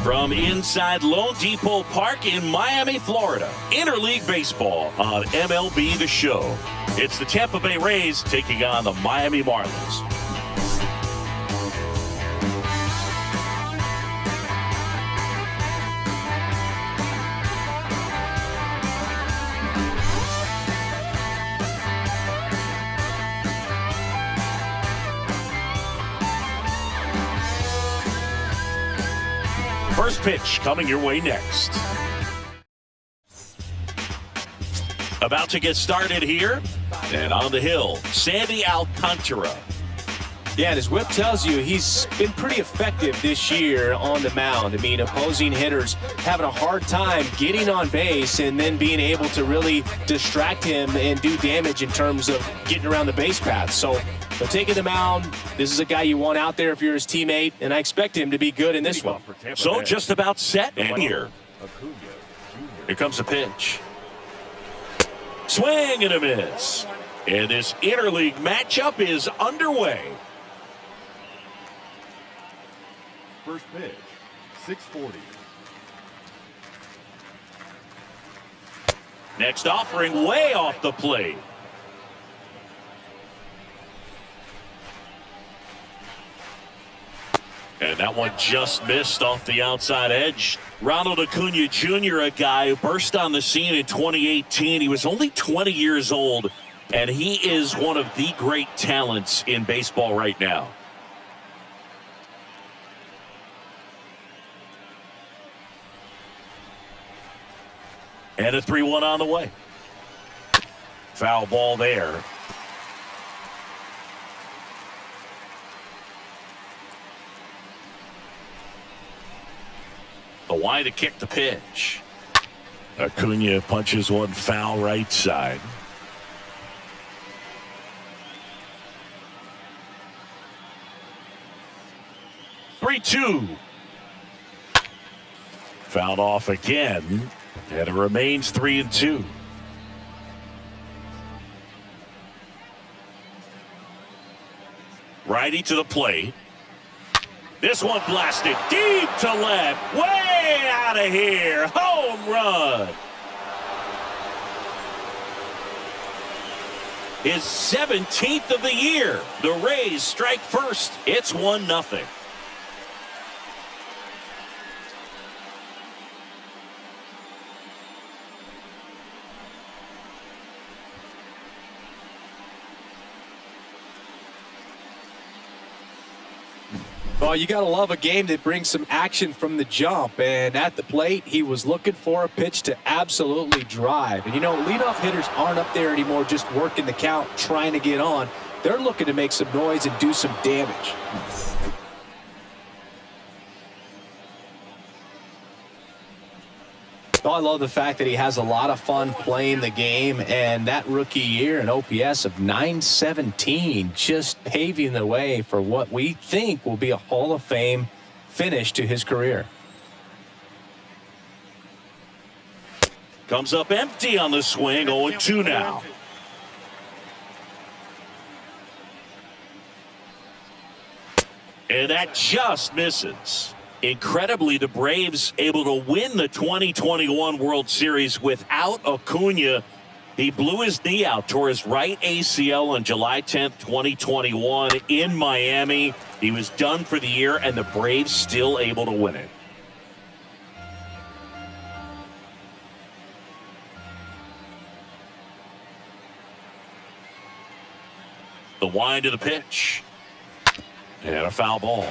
From inside Lone Depot Park in Miami, Florida, Interleague Baseball on MLB The Show. It's the Tampa Bay Rays taking on the Miami Marlins. First pitch coming your way next. About to get started here. And on the hill, Sandy Alcantara. Yeah, and his whip tells you he's been pretty effective this year on the mound. I mean, opposing hitters having a hard time getting on base and then being able to really distract him and do damage in terms of getting around the base path. So taking the mound, this is a guy you want out there if you're his teammate, and I expect him to be good in this one. So just about set, and here comes a pitch. Swing and a miss. And this interleague matchup is underway. First pitch, 640. Next offering way off the plate. And that one just missed off the outside edge. Ronald Acuna Jr., a guy who burst on the scene in 2018. He was only 20 years old, and he is one of the great talents in baseball right now. And a 3-1 on the way. Foul ball there. The wide to kick the pitch. Acuna punches one foul right side. Three-two. Fouled off again. And it remains 3-2. Righty to the plate. This one blasted deep to left. Way out of here. Home run. His 17th of the year. The Rays strike first. It's 1-0. Well, you got to love a game that brings some action from the jump. And at the plate, he was looking for a pitch to absolutely drive. And, you know, leadoff hitters aren't up there anymore just working the count, trying to get on. They're looking to make some noise and do some damage. Oh, I love the fact that he has a lot of fun playing the game, and that rookie year, an OPS of 917, just paving the way for what we think will be a Hall of Fame finish to his career. Comes up empty on the swing, 0-2 now. And that just misses. Incredibly, the Braves able to win the 2021 World Series without Acuna. He blew his knee out, tore his right ACL on July 10th, 2021 in Miami. He was done for the year, and the Braves still able to win it. The wind to the pitch. And a foul ball.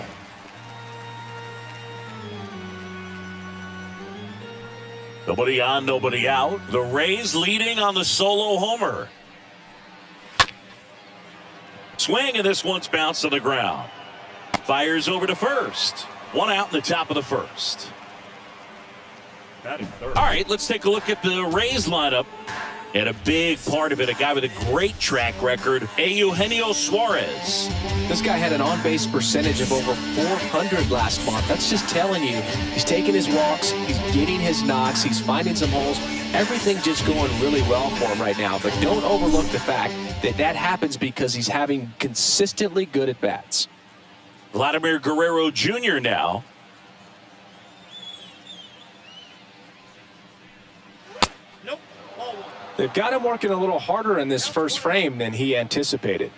Nobody on, nobody out. The Rays leading on the solo homer. Swing, and this one's bounced to the ground. Fires over to first. One out in the top of the first. All right, let's take a look at the Rays lineup. And a big part of it, a guy with a great track record, Eugenio Suarez. This guy had an on-base percentage of over 400 last month. That's just telling you he's taking his walks, he's getting his knocks, he's finding some holes. Everything just going really well for him right now. But don't overlook the fact that that happens because he's having consistently good at-bats. Vladimir Guerrero Jr. now. They've got him working a little harder in this first frame than he anticipated.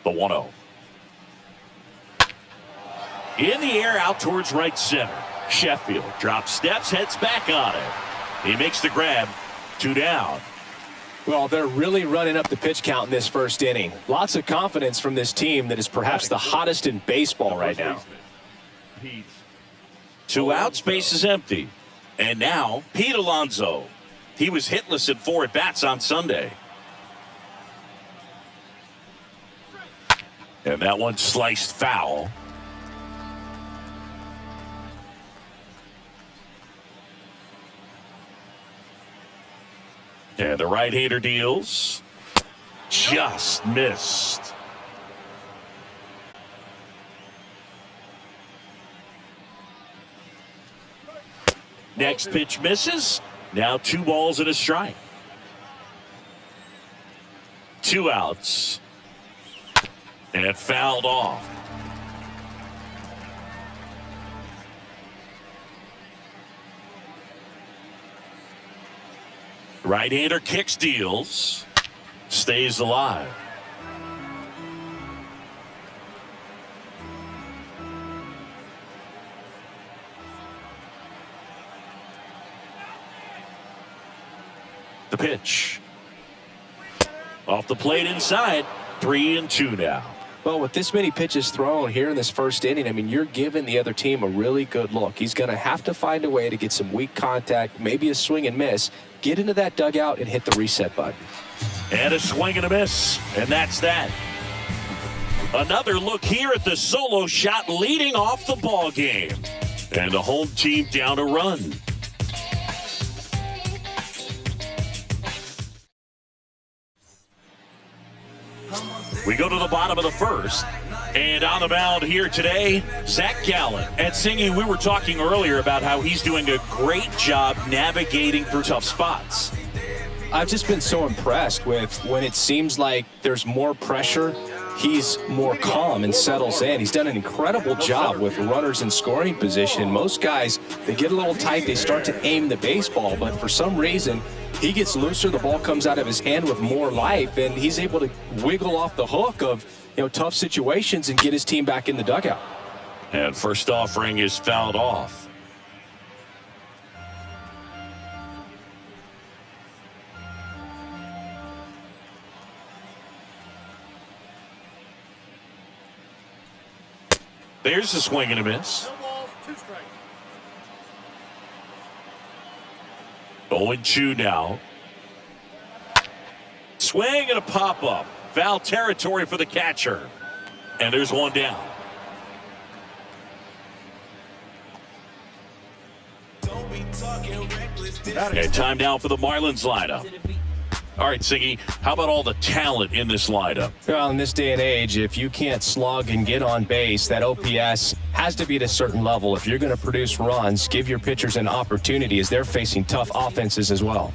The 1-0. In the air out towards right center. Sheffield drops steps, heads back on it. He makes the grab. 2 down. Well, they're really running up the pitch count in this first inning. Lots of confidence from this team that is perhaps the hottest in baseball right now. 2 outs, base is empty. And now, Pete Alonso. He was hitless at 4 at-bats on Sunday. And that one sliced foul. And the right-hander deals. Just missed. Next pitch misses. Now 2 balls and a strike. 2 outs. And fouled off. Right-hander kicks, deals. Stays alive. The pitch. Off the plate inside. 3-2 now. Well, with this many pitches thrown here in this first inning, I mean, you're giving the other team a really good look. He's going to have to find a way to get some weak contact, maybe a swing and miss, get into that dugout and hit the reset button. And a swing and a miss, and that's that. Another look here at the solo shot leading off the ball game. And the home team down a run. We go to the bottom of the first. And on the mound here today, Zach Gallen. And Singy, we were talking earlier about how he's doing a great job navigating through tough spots. I've just been so impressed with when it seems like there's more pressure, he's more calm and settles in. He's done an incredible job with runners in scoring position. Most guys, they get a little tight, they start to aim the baseball, but for some reason, he gets looser, the ball comes out of his hand with more life, and he's able to wiggle off the hook of tough situations and get his team back in the dugout. And first offering is fouled off. There's a swing and a miss. 0-2 now. Swing and a pop-up. Foul territory for the catcher. And there's one down. And time now for the Marlins lineup. All right, Siggy, how about all the talent in this lineup? Well, in this day and age, if you can't slug and get on base, that OPS has to be at a certain level. If you're going to produce runs, give your pitchers an opportunity as they're facing tough offenses as well.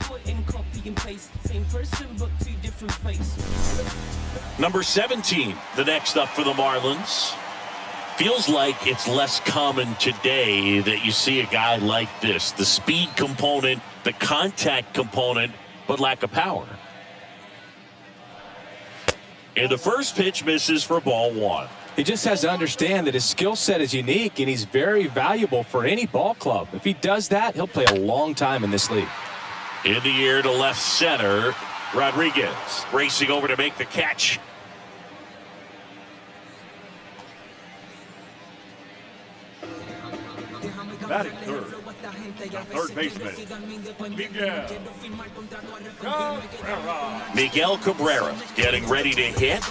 Number 17, the next up for the Marlins. Feels like it's less common today that you see a guy like this. The speed component, the contact component, but lack of power. And the first pitch misses for ball 1. He just has to understand that his skill set is unique and he's very valuable for any ball club. If he does that, he'll play a long time in this league. In the air to left center, Rodriguez racing over to make the catch. Batting third. Third baseman, Miguel Cabrera getting ready to hit.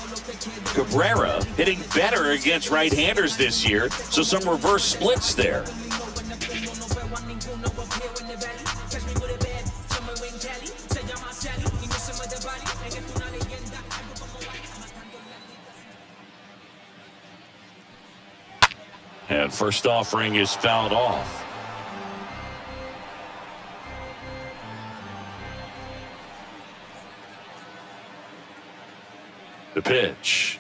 Cabrera hitting better against right-handers this year, so some reverse splits there. And first offering is fouled off. The pitch.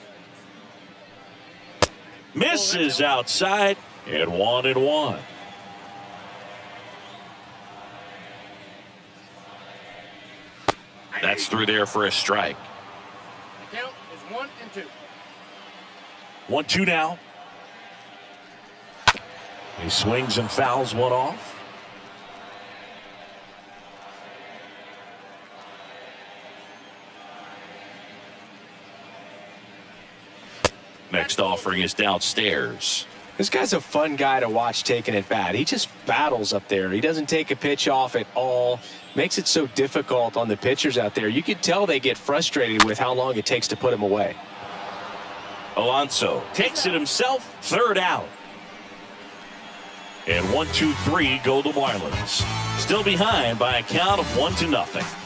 Misses outside, and 1-1. That's through there for a strike. The count is 1-2. 1-2 now. He swings and fouls one off. Next offering is downstairs. This guy's a fun guy to watch taking at bat. He just battles up there. He doesn't take a pitch off at all. Makes it so difficult on the pitchers out there. You can tell they get frustrated with how long it takes to put him away. Alonso takes it himself, third out. And 1-2-3 go the Marlins. Still behind by a count of 1-0.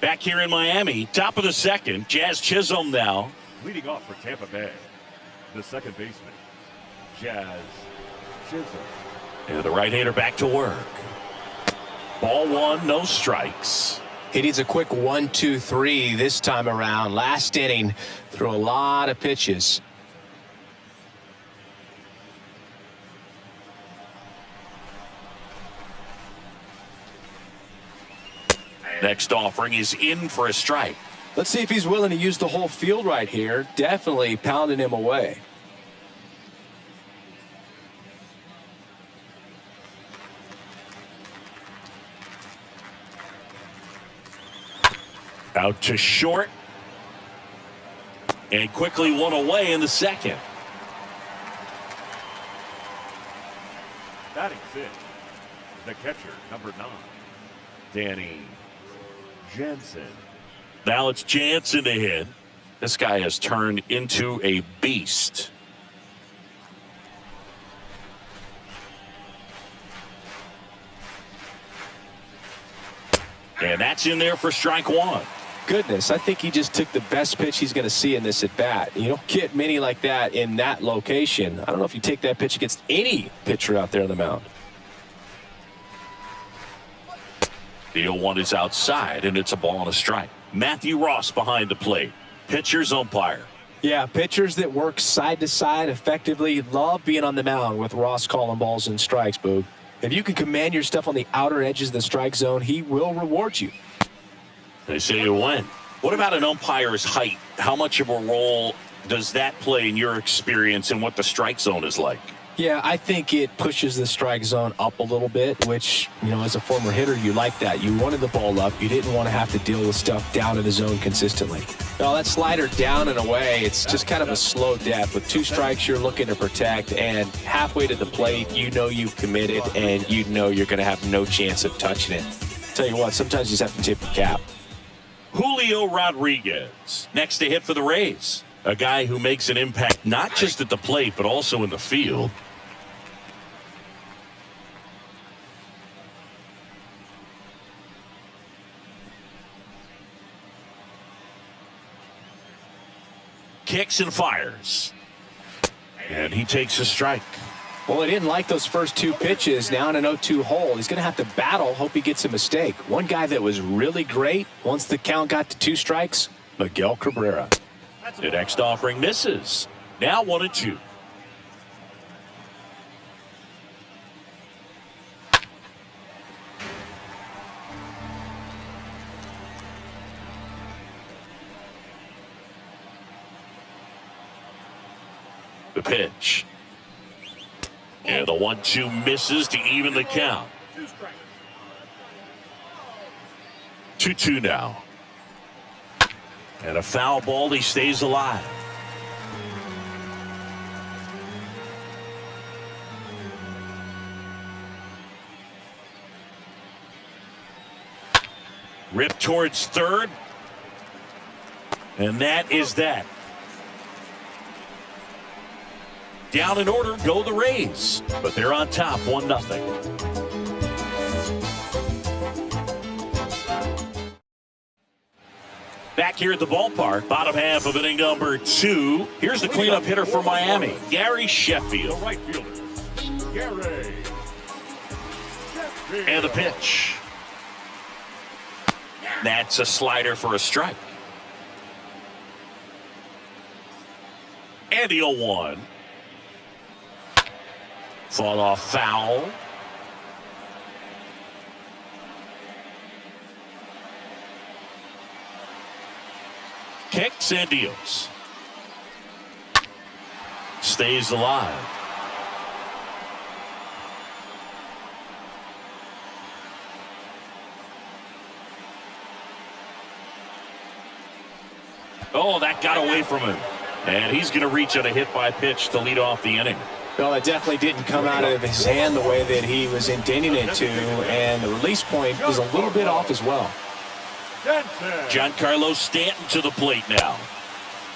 Back here in Miami, top of the second, Jazz Chisholm now. Leading off for Tampa Bay, the second baseman, Jazz Chisholm. And the right-hander back to work. Ball one, no strikes. He needs a quick 1-2-3 this time around. Last inning, threw a lot of pitches. Next offering is in for a strike. Let's see if he's willing to use the whole field right here. Definitely pounding him away. Out to short. And quickly one away in the second. Batting fifth, the catcher, number 9, Danny Jansen. Now it's Jansen to hit. This guy has turned into a beast. And that's in there for strike one. Goodness, I think he just took the best pitch he's going to see in this at bat. You don't get many like that in that location. I don't know if you take that pitch against any pitcher out there on the mound. The 0-1 is outside, and it's a ball and a strike. Matthew Ross behind the plate. Pitcher's umpire. Yeah, pitchers that work side to side effectively love being on the mound with Ross calling balls and strikes, Boog. If you can command your stuff on the outer edges of the strike zone, he will reward you. They say you win. What about an umpire's height? How much of a role does that play in your experience and what the strike zone is like? Yeah, I think it pushes the strike zone up a little bit, which, you know, as a former hitter, you like that. You wanted the ball up. You didn't want to have to deal with stuff down in the zone consistently. Now, that slider down and away, it's just kind of a slow death. With 2 strikes, you're looking to protect, and halfway to the plate, you know you've committed, and you know you're going to have no chance of touching it. Tell you what, sometimes you just have to tip your cap. Julio Rodriguez, next to hit for the Rays. A guy who makes an impact not just at the plate, but also in the field. Kicks and fires. And he takes a strike. Well, he didn't like those first 2 pitches. Now in an 0-2 hole, he's going to have to battle. Hope he gets a mistake. One guy that was really great once the count got to 2 strikes, Miguel Cabrera. The next offering misses. Now 1-2. The pitch. And the 1-2 misses to even the count. 2-2 now. And a foul ball, he stays alive. Rip towards third. And that is that. Down in order go the Rays, but they're on top 1-0. Back here at the ballpark, bottom half of inning number 2. Here's the cleanup hitter for Miami, Gary Sheffield. The right fielder, Gary Sheffield. And the pitch. That's a slider for a strike. And the 0-1. Fall off foul. Kicks and deals. Stays alive. Oh, that got away from him. And he's going to reach on a hit by pitch to lead off the inning. Well, it definitely didn't come out of his hand the way that he was intending it to, and the release point was a little bit off as well. Giancarlo Stanton to the plate now.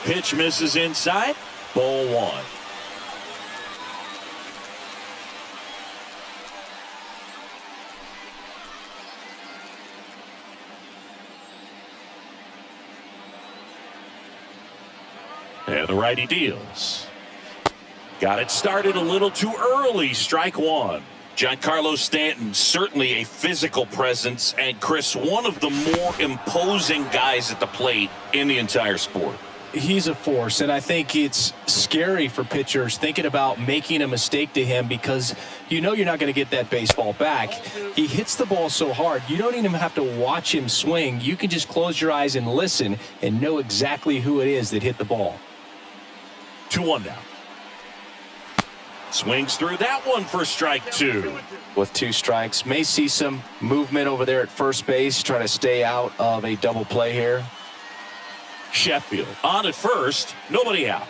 Pitch misses inside. Ball 1. And the righty deals. Got it started a little too early. Strike 1. Giancarlo Stanton, certainly a physical presence, and Chris, one of the more imposing guys at the plate in the entire sport. He's a force, and I think it's scary for pitchers thinking about making a mistake to him because you know you're not going to get that baseball back. He hits the ball so hard, you don't even have to watch him swing. You can just close your eyes and listen and know exactly who it is that hit the ball. 2-1 now. Swings through that one for strike 2. With 2 strikes, may see some movement over there at first base, try to stay out of a double play here. Sheffield on at first, nobody out.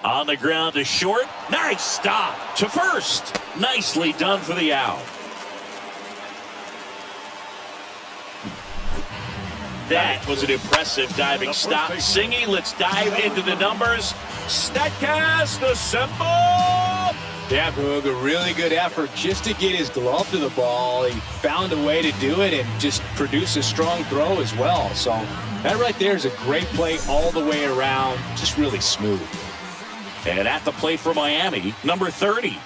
On the ground to short, nice stop to first. Nicely done for the out. That was an impressive diving stop. Singy, let's dive into the numbers. Statcast, the symbol. Yeah, Boog, a really good effort just to get his glove to the ball. He found a way to do it and just produce a strong throw as well. So that right there is a great play all the way around. Just really smooth. And at the plate for Miami, number 30.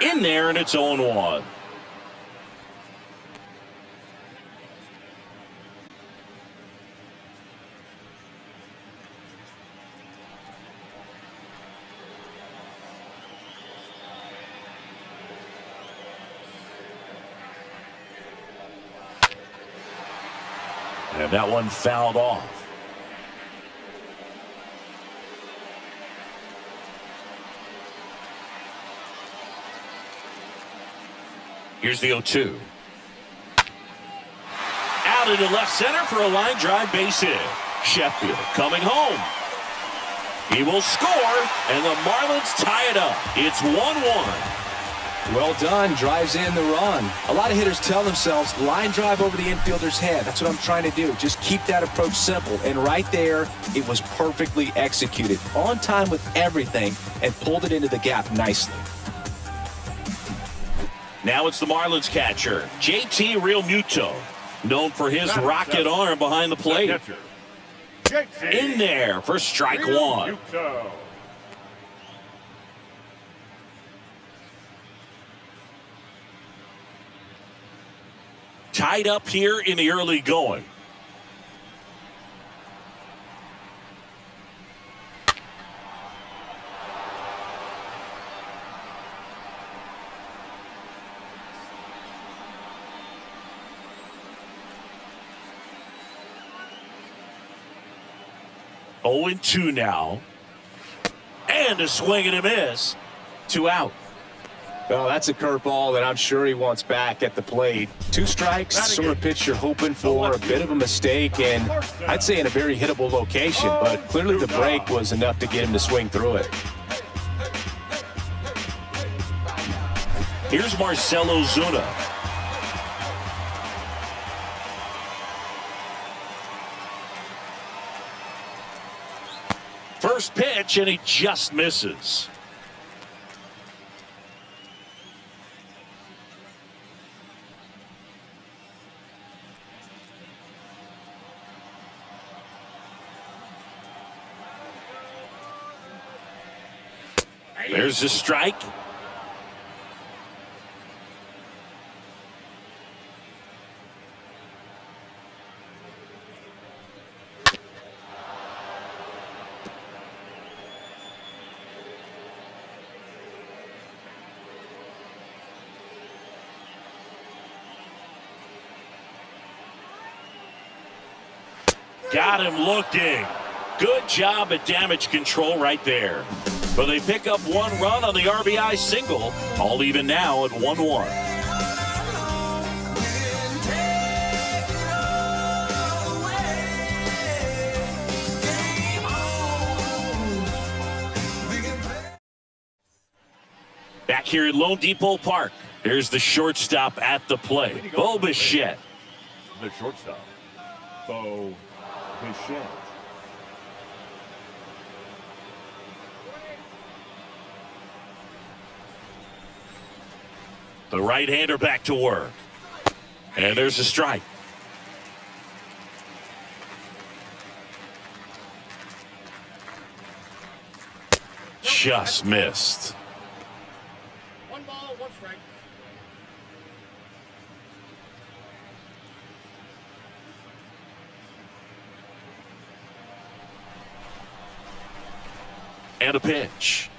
In there, and it's 0-1. And that one fouled off. Here's the 0-2. Out into left center for a line drive base hit. Sheffield coming home. He will score, and the Marlins tie it up. It's 1-1. Well done, drives in the run. A lot of hitters tell themselves, line drive over the infielder's head. That's what I'm trying to do. Just keep that approach simple. And right there, it was perfectly executed. On time with everything, and pulled it into the gap nicely. Now it's the Marlins catcher, JT Realmuto, known for his rocket arm behind the plate. In there for strike 1. Tied up here in the early going. Oh, 0-2 now. And a swing and a miss. 2 out. Well, that's a curveball that I'm sure he wants back at the plate. 2 strikes, sort of pitch you're hoping for, a bit of a mistake, and I'd say in a very hittable location, but clearly the break was enough to get him to swing through it. Here's Marcell Ozuna. First pitch, and he just misses. There's a strike. Got him looking. Good job at damage control right there. But they pick up one run on the RBI single. All even now at 1-1. Back here at Lone Depot Park, here's the shortstop at the plate, Bo Bichette. The shortstop, Bo Bichette. The right-hander back to work. And there's a strike. Just missed. One ball, one strike. And a pitch.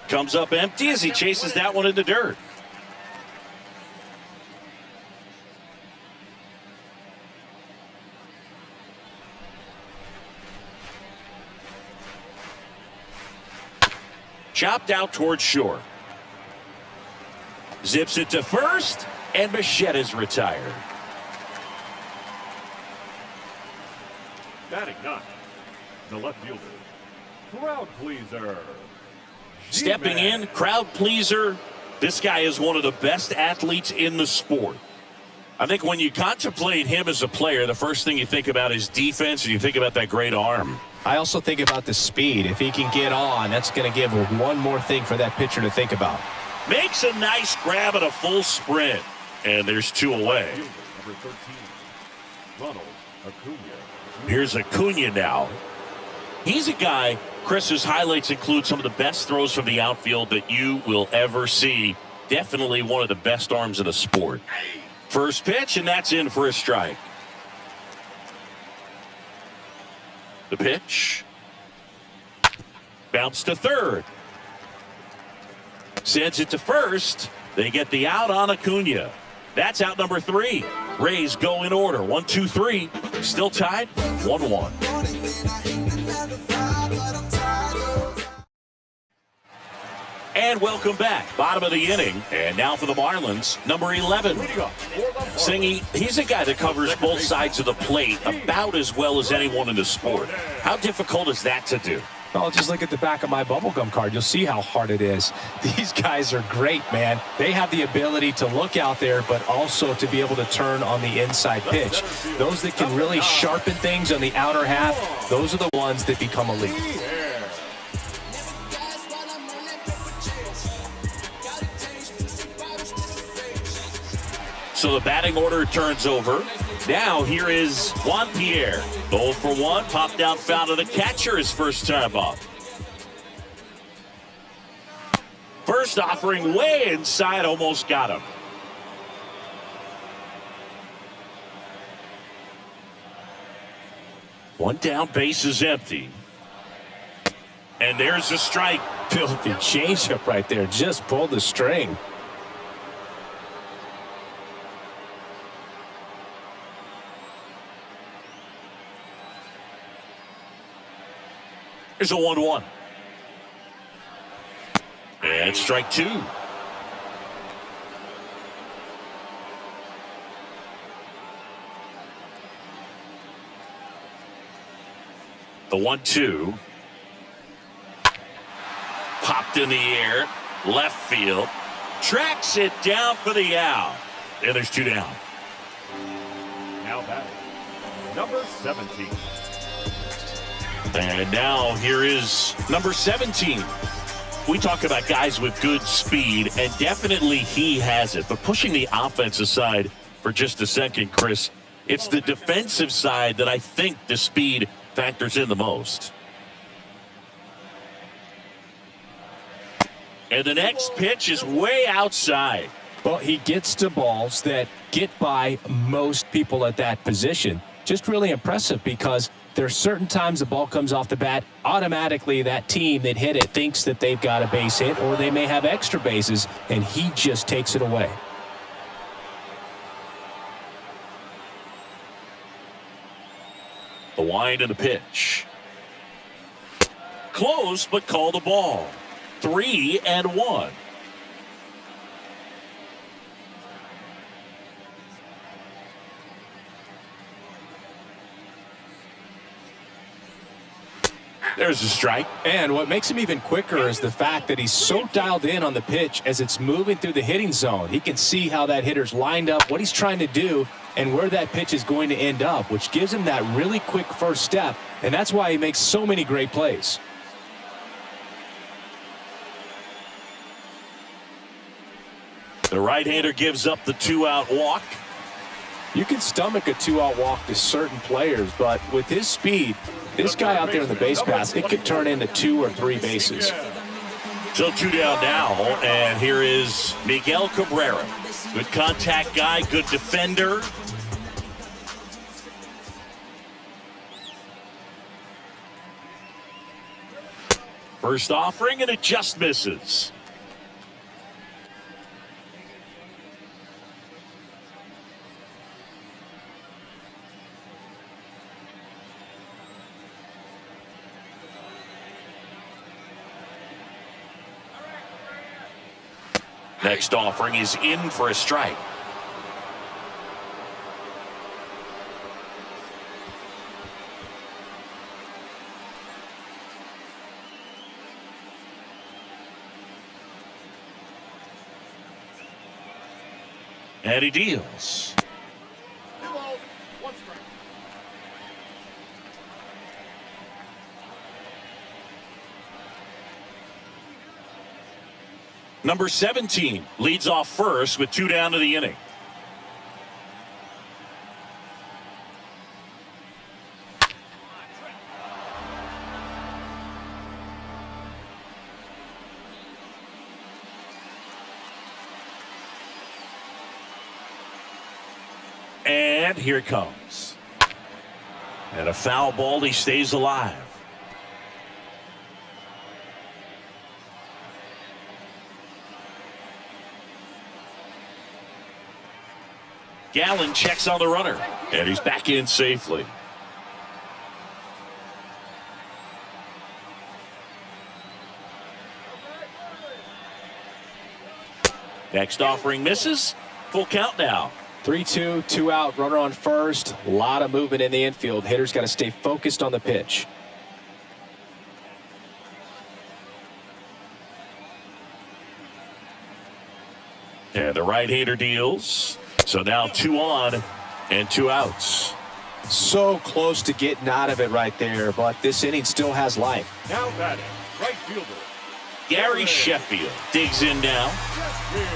Comes up empty as he chases that one in the dirt. Chopped out towards short. Zips it to first, and Bichette is retired. Batting ninth, the left fielder, crowd pleaser. Stepping in, crowd pleaser. This guy is one of the best athletes in the sport. I think when you contemplate him as a player, the first thing you think about is defense, and you think about that great arm. I also think about the speed. If he can get on, that's going to give one more thing for that pitcher to think about. Makes a nice grab at a full sprint. And there's two away. Number 13, Ronald Acuna. Here's Acuna now. He's a guy, Chris's highlights include some of the best throws from the outfield that you will ever see. Definitely one of the best arms in the sport. First pitch, and that's in for a strike. The pitch. Bounce to third. Sends it to first. They get the out on Acuna. That's out number 3. Rays go in order. 1, 2, 3. Still tied. 1-1. And welcome back. Bottom of the inning. And now for the Marlins, number 11. Singy, he's a guy that covers both sides of the plate about as well as anyone in the sport. How difficult is that to do? Well, just look at the back of my bubblegum card. You'll see how hard it is. These guys are great, man. They have the ability to look out there, but also to be able to turn on the inside pitch. Those that can really sharpen things on the outer half, those are the ones that become elite. So the batting order turns over. Now here is Juan Pierre. 0 for 1, popped out foul to the catcher his first time up. First offering way inside, almost got him. One down, base is empty. And there's a strike. Filthy changeup right there. Just pulled the string. Here's a 1-1. And strike 2. The 1-2. Popped in the air. Left field. Tracks it down for the out. And there's 2 down. Now batting, number 17. And now here is number 17. We talk about guys with good speed, and definitely he has it. But pushing the offense aside for just a second, Chris, it's the defensive side that I think the speed factors in the most. And the next pitch is way outside. Well, he gets to balls that get by most people at that position. Just really impressive because there's certain times the ball comes off the bat, automatically that team that hit it thinks that they've got a base hit or they may have extra bases, and he just takes it away. The wind and the pitch. Close, but called a ball. 3-1. There's a strike. And what makes him even quicker is the fact that he's so dialed in on the pitch as it's moving through the hitting zone. He can see how that hitter's lined up, what he's trying to do, and where that pitch is going to end up, which gives him that really quick first step, and that's why he makes so many great plays. The right-hander gives up the 2-out walk. You can stomach a 2-out walk to certain players, but with his speed, this guy out there in the base pass, it could turn into 2 or 3 bases. So 2 down now, and here is Miguel Cabrera. Good contact guy, good defender. First offering, and it just misses. Next offering is in for a strike. And he deals. 2 balls, 1 strike. Number 17 leads off first with 2 down to the inning. And here it comes. And a foul ball, he stays alive. Gallen checks on the runner, and he's back in safely. Next offering misses. Full count now. 3-2, 2 out, runner on first. A lot of movement in the infield. Hitter's got to stay focused on the pitch. And the right-hander deals. So now 2 on and 2 outs. So close to getting out of it right there, but this inning still has life. Now batting, right fielder. Gary Sheffield digs in now.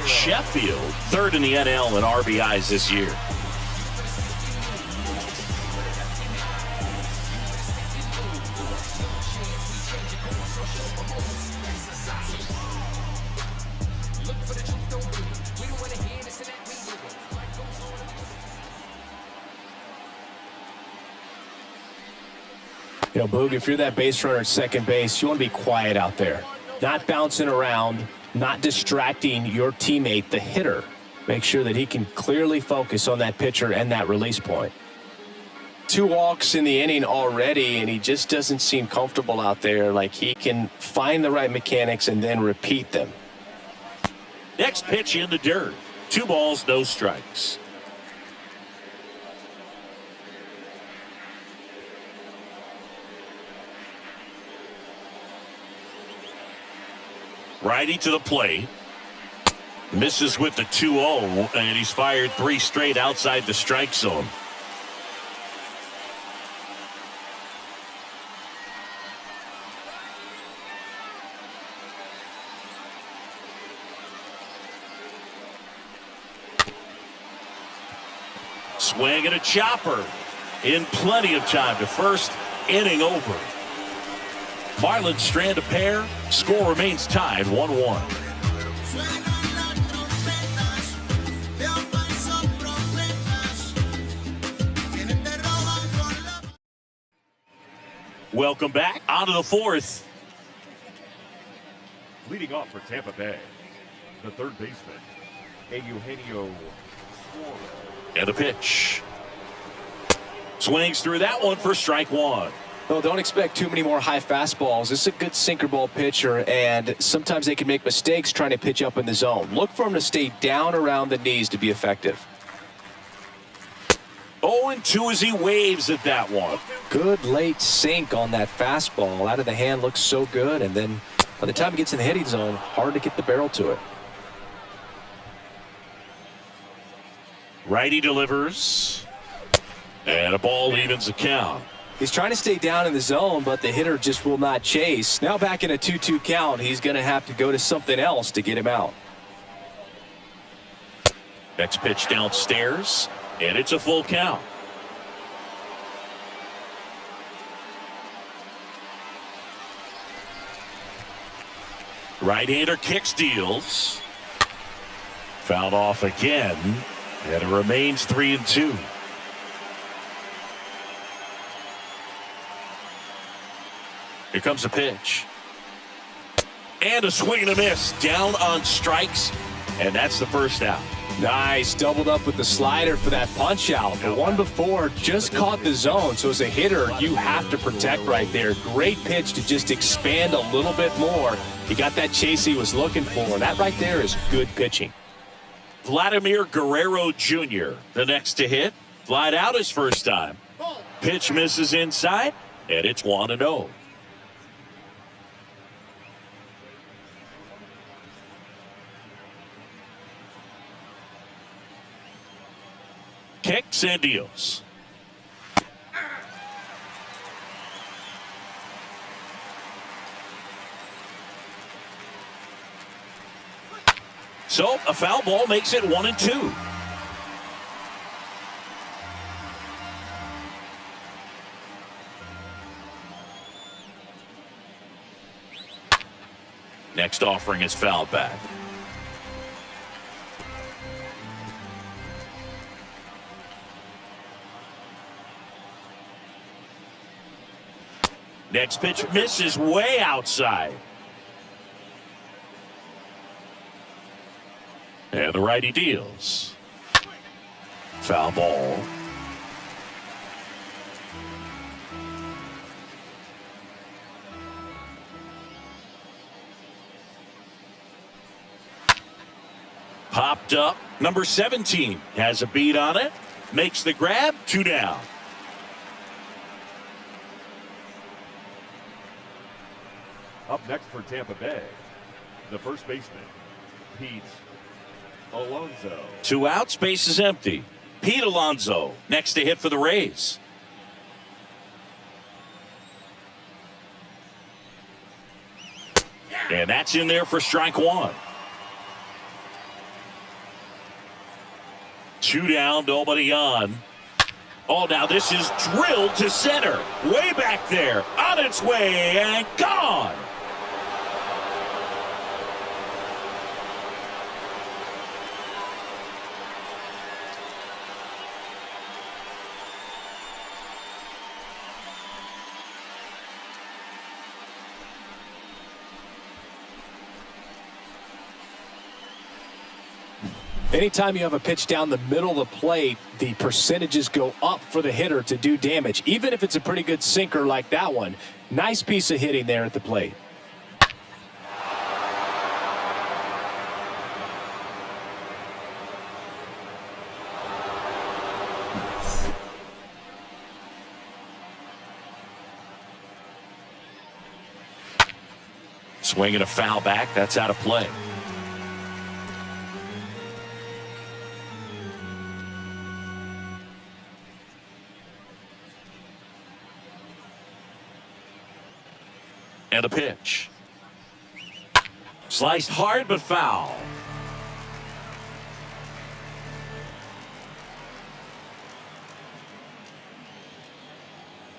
Sheffield, 3rd in the NL in RBIs this year. You know, Boog, if you're that base runner at second base, you want to be quiet out there. Not bouncing around, not distracting your teammate, the hitter. Make sure that he can clearly focus on that pitcher and that release point. 2 walks in the inning already, and he just doesn't seem comfortable out there. Like he can find the right mechanics and then repeat them. Next pitch in the dirt. 2 balls, no strikes. Righty to the plate. Misses with the 2-0, and he's fired 3 straight outside the strike zone. Swing and a chopper. In plenty of time to first, inning over. Marlins strand a pair. Score remains tied 1-1. Welcome back. On to the 4th. Leading off for Tampa Bay, the 3rd baseman, Eugenio Suarez. And the pitch. Swings through that one for strike one. Well, don't expect too many more high fastballs. This is a good sinker ball pitcher, and sometimes they can make mistakes trying to pitch up in the zone. Look for him to stay down around the knees to be effective. 0-2 as he waves at that one. Good late sink on that fastball. Out of the hand looks so good, and then by the time it gets in the hitting zone, hard to get the barrel to it. Righty delivers. And a ball evens the count. He's trying to stay down in the zone, but the hitter just will not chase. Now back in a 2-2 count, he's going to have to go to something else to get him out. Next pitch downstairs, and it's a full count. Right-hander kicks, deals. Fouled off again, and it remains 3-2. Here comes a pitch. And a swing and a miss. Down on strikes. And that's the first out. Nice. Doubled up with the slider for that punch out. The one before just caught the zone. So as a hitter, you have to protect right there. Great pitch to just expand a little bit more. He got that chase he was looking for. And that right there is good pitching. Vladimir Guerrero Jr., the next to hit. Flied out his first time. Pitch misses inside. And it's 1-0. Kicks and deals. So a foul ball makes it 1-2. Next offering is fouled back. Next pitch misses way outside. And the righty deals. Foul ball. Popped up. Number 17 has a beat on it. Makes the grab. 2 down. Up next for Tampa Bay, the first baseman, Pete Alonso. 2 outs, base is empty. Pete Alonso next to hit for the Rays. And that's in there for strike one. 2 down, nobody on. Oh, now this is drilled to center. Way back there. On its way and gone. Anytime you have a pitch down the middle of the plate, the percentages go up for the hitter to do damage, even if it's a pretty good sinker like that one. Nice piece of hitting there at the plate. Swinging a foul back. That's out of play. And a pitch. Sliced hard but foul.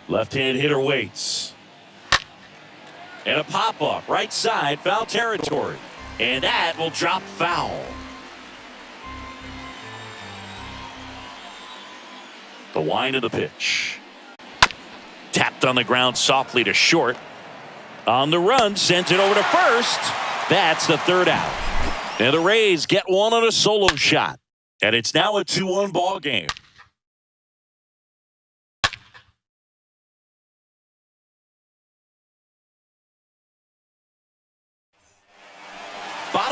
Left-hand hitter waits. And a pop-up right side, foul territory. And that will drop foul. The wind of the pitch. Tapped on the ground softly to short. On the run, sent it over to first. That's the third out. And the Rays get one on a solo shot. And it's now a 2-1 ball game.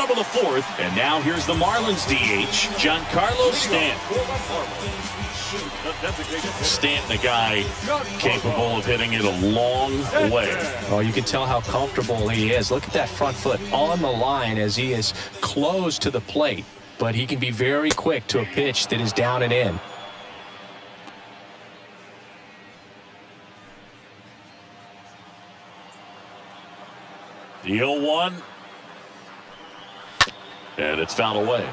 bottom of the fourth, and now here's the Marlins DH, Giancarlo Stanton. Stanton, a guy capable of hitting it a long way. Oh, you can tell how comfortable he is. Look at that front foot on the line as he is close to the plate, but he can be very quick to a pitch that is down and in. The 0-1. And it's fouled away.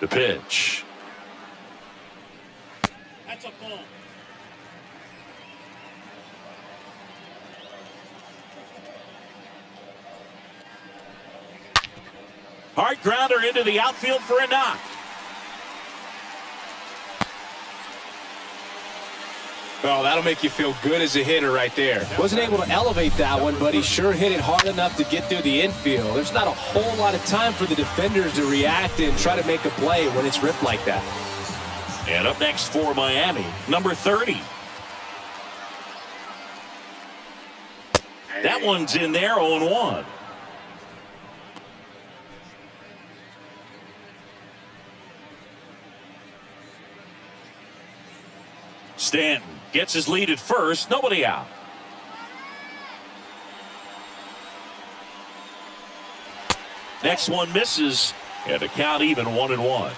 The pitch. That's a ball. Hard grounder into the outfield for a knock. Oh, that'll make you feel good as a hitter right there. Wasn't able to elevate that one, but he sure hit it hard enough to get through the infield. There's not a whole lot of time for the defenders to react and try to make a play when it's ripped like that. And up next for Miami, number 30. That one's in there, 0-1. Stanton gets his lead at first, nobody out. Next one misses, and a count even, 1-1.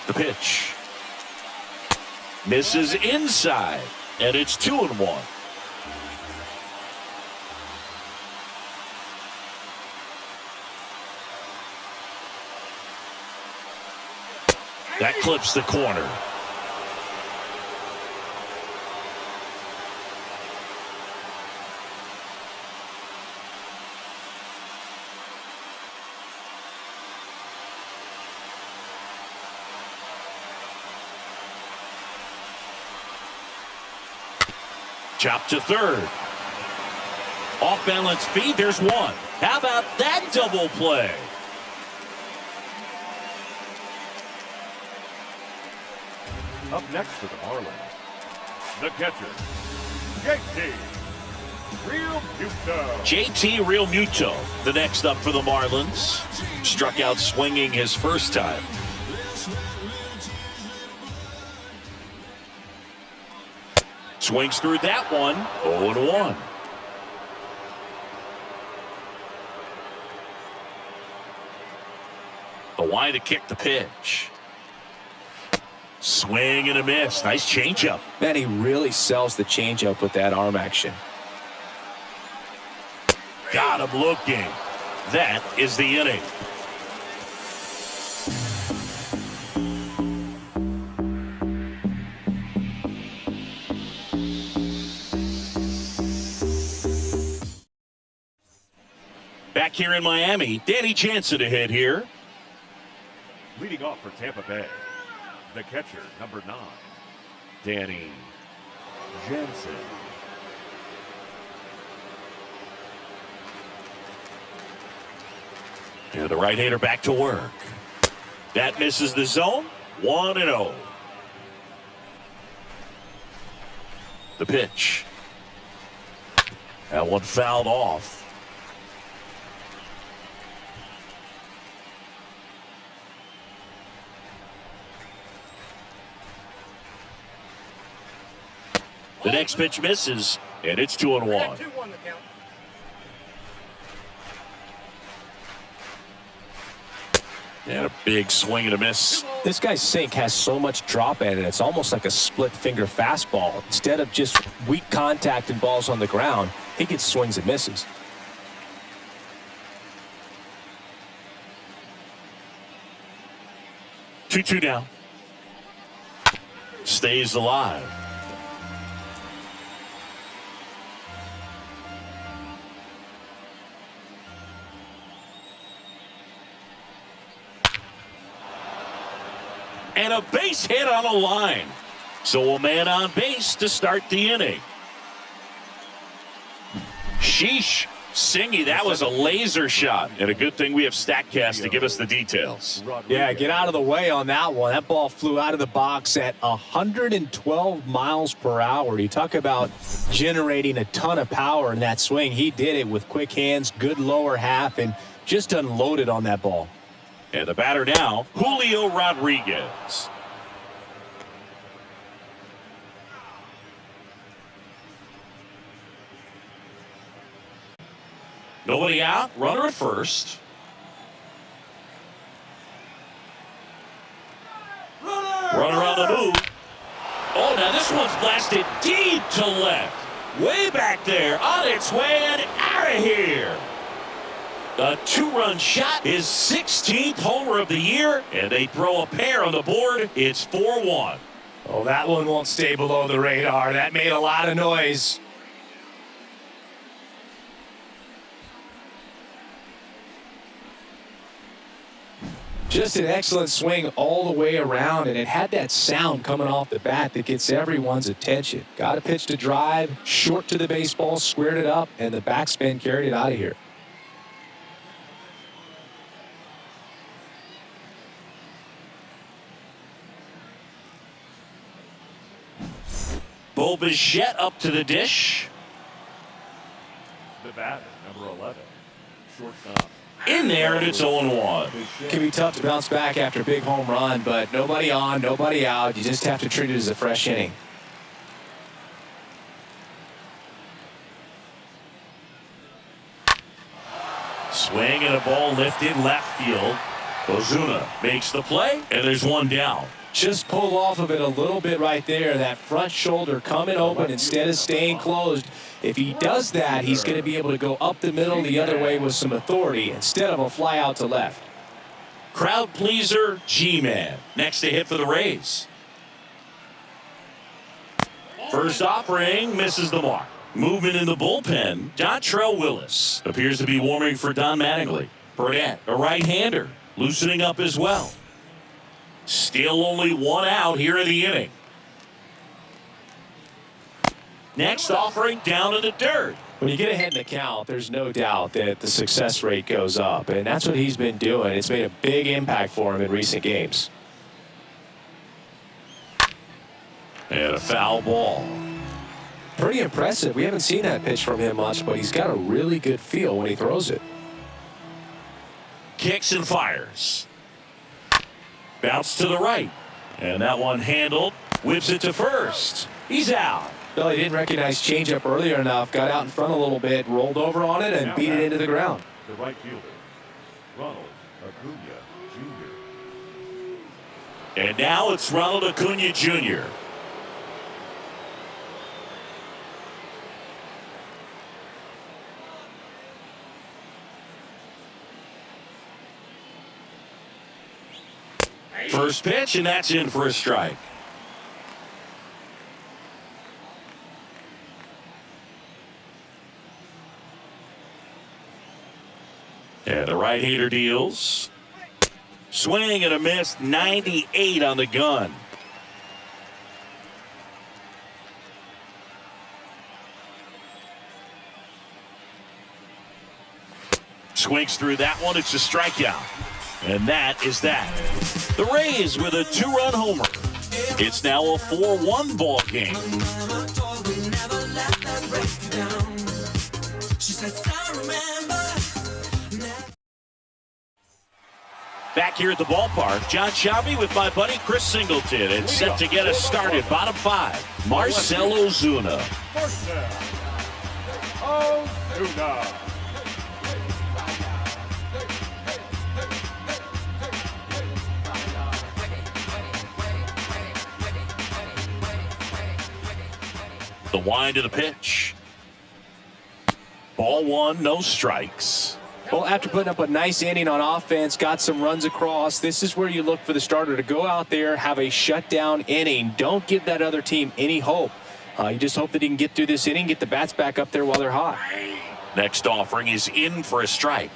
The pitch. Misses inside, and it's 2-1. That clips the corner. Chop to third. Off balance feed, there's one. How about that double play? Up next for the Marlins, the catcher, JT Realmuto. JT Realmuto, the next up for the Marlins. Struck out swinging his first time. Swings through that one, 0-1. The wide to kick the pitch. Swing and a miss. Nice changeup. Man, he really sells the changeup with that arm action. Got him looking. That is the inning. Back here in Miami, Danny Jansen to hit here. Leading off for Tampa Bay, the catcher, number 9, Danny Jansen. And the right-hander back to work. That misses the zone. 1-0. The pitch. That one fouled off. The next pitch misses, and it's 2-1. 2-1 the count. And a big swing and a miss. This guy's sink has so much drop at it, it's almost like a split finger fastball. Instead of just weak contact and balls on the ground, he gets swings and misses. Two down. Stays alive. And a base hit on a line. So a man on base to start the inning. Sheesh. Singy, that was a laser shot. And a good thing we have StatCast to give us the details. Yeah, get out of the way on that one. That ball flew out of the box at 112 miles per hour. You talk about generating a ton of power in that swing. He did it with quick hands, good lower half, and just unloaded on that ball. And the batter now, Julio Rodriguez. Nobody out, runner at first. Runner on the move. Oh, now this one's blasted deep to left. Way back there, on its way and out of here. A two-run shot, his 16th homer of the year, and they throw a pair on the board. It's 4-1. Oh, that one won't stay below the radar. That made a lot of noise. Just an excellent swing all the way around, and it had that sound coming off the bat that gets everyone's attention. Got a pitch to drive, short to the baseball, squared it up, and the backspin carried it out of here. Bo Bichette up to the dish. The batter, number 11, shortstop. In there, and it's 0-1. It can be tough to bounce back after a big home run, but nobody on, nobody out. You just have to treat it as a fresh inning. Swing and a ball lifted left field. Ozuna makes the play, and there's one down. Just pull off of it a little bit right there. That front shoulder coming open instead of staying closed. If he does that, he's going to be able to go up the middle the other way with some authority instead of a fly out to left. Crowd pleaser, G-Man. Next to hit for the Rays. First offering misses the mark. Movement in the bullpen. Dontrell Willis appears to be warming for Don Mattingly. Burnett, a right-hander, loosening up as well. Still only one out here in the inning. Next offering down in the dirt. When you get ahead in the count, there's no doubt that the success rate goes up, and that's what he's been doing. It's made a big impact for him in recent games. And a foul ball. Pretty impressive. We haven't seen that pitch from him much, but he's got a really good feel when he throws it. Kicks and fires. Bounce to the right. And that one handled. Whips it to first. He's out. Well, he didn't recognize changeup earlier enough. Got out in front a little bit, rolled over on it, and beat it into the ground. The right fielder, Ronald Acuna Jr. And now it's Ronald Acuna Jr. First pitch, and that's in for a strike. And the right-hander deals. Swing and a miss, 98 on the gun. Swings through that one, it's a strikeout. And that is that. The Rays with a two-run homer. It's now a 4-1 ball game. Back here at the ballpark, John Shabby with my buddy Chris Singleton and set to get us started. Bottom five, Marcell Ozuna. Ozuna. The wind of the pitch. Ball one, no strikes. Well, after putting up a nice inning on offense, got some runs across, this is where you look for the starter to go out there, have a shutdown inning. Don't give that other team any hope. You just hope that he can get through this inning, get the bats back up there while they're hot. Next offering is in for a strike.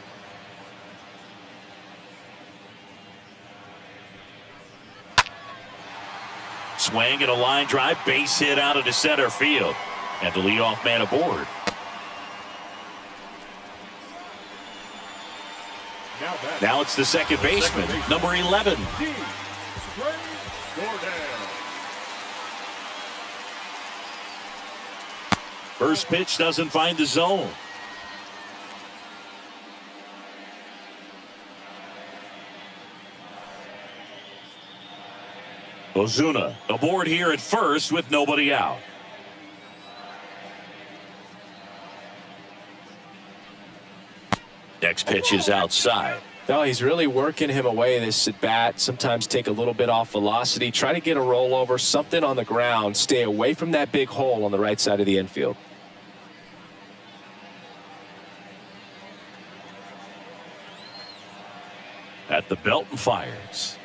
Swing and a line drive, base hit out into center field. And the leadoff man aboard. Now it's the second baseman, number 11. First pitch doesn't find the zone. Ozuna aboard here at first with nobody out. Next pitch is outside. No, he's really working him away this at bat. Sometimes take a little bit off velocity. Try to get a rollover, something on the ground. Stay away from that big hole on the right side of the infield. At the belt and fires.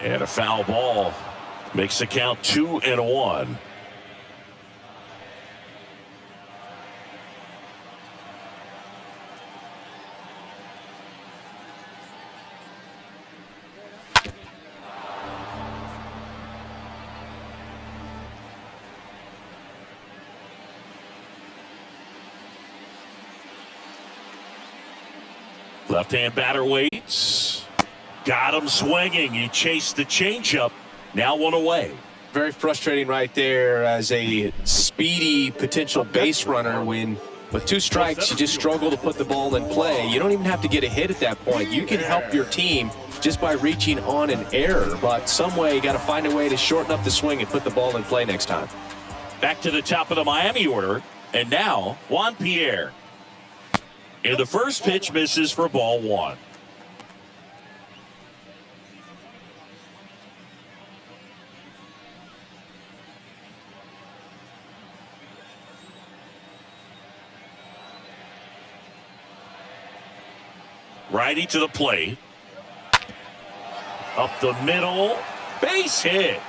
And a foul ball makes the count 2-1. Left-hand batter waits. Got him swinging. He chased the changeup. Now one away. Very frustrating right there as a speedy potential base runner when with 2 strikes you just struggle to put the ball in play. You don't even have to get a hit at that point. You can help your team just by reaching on an error, but some way you got to find a way to shorten up the swing and put the ball in play next time. Back to the top of the Miami order, and now Juan Pierre. And the first pitch misses for ball 1. Righty to the plate. Up the middle. Base hit.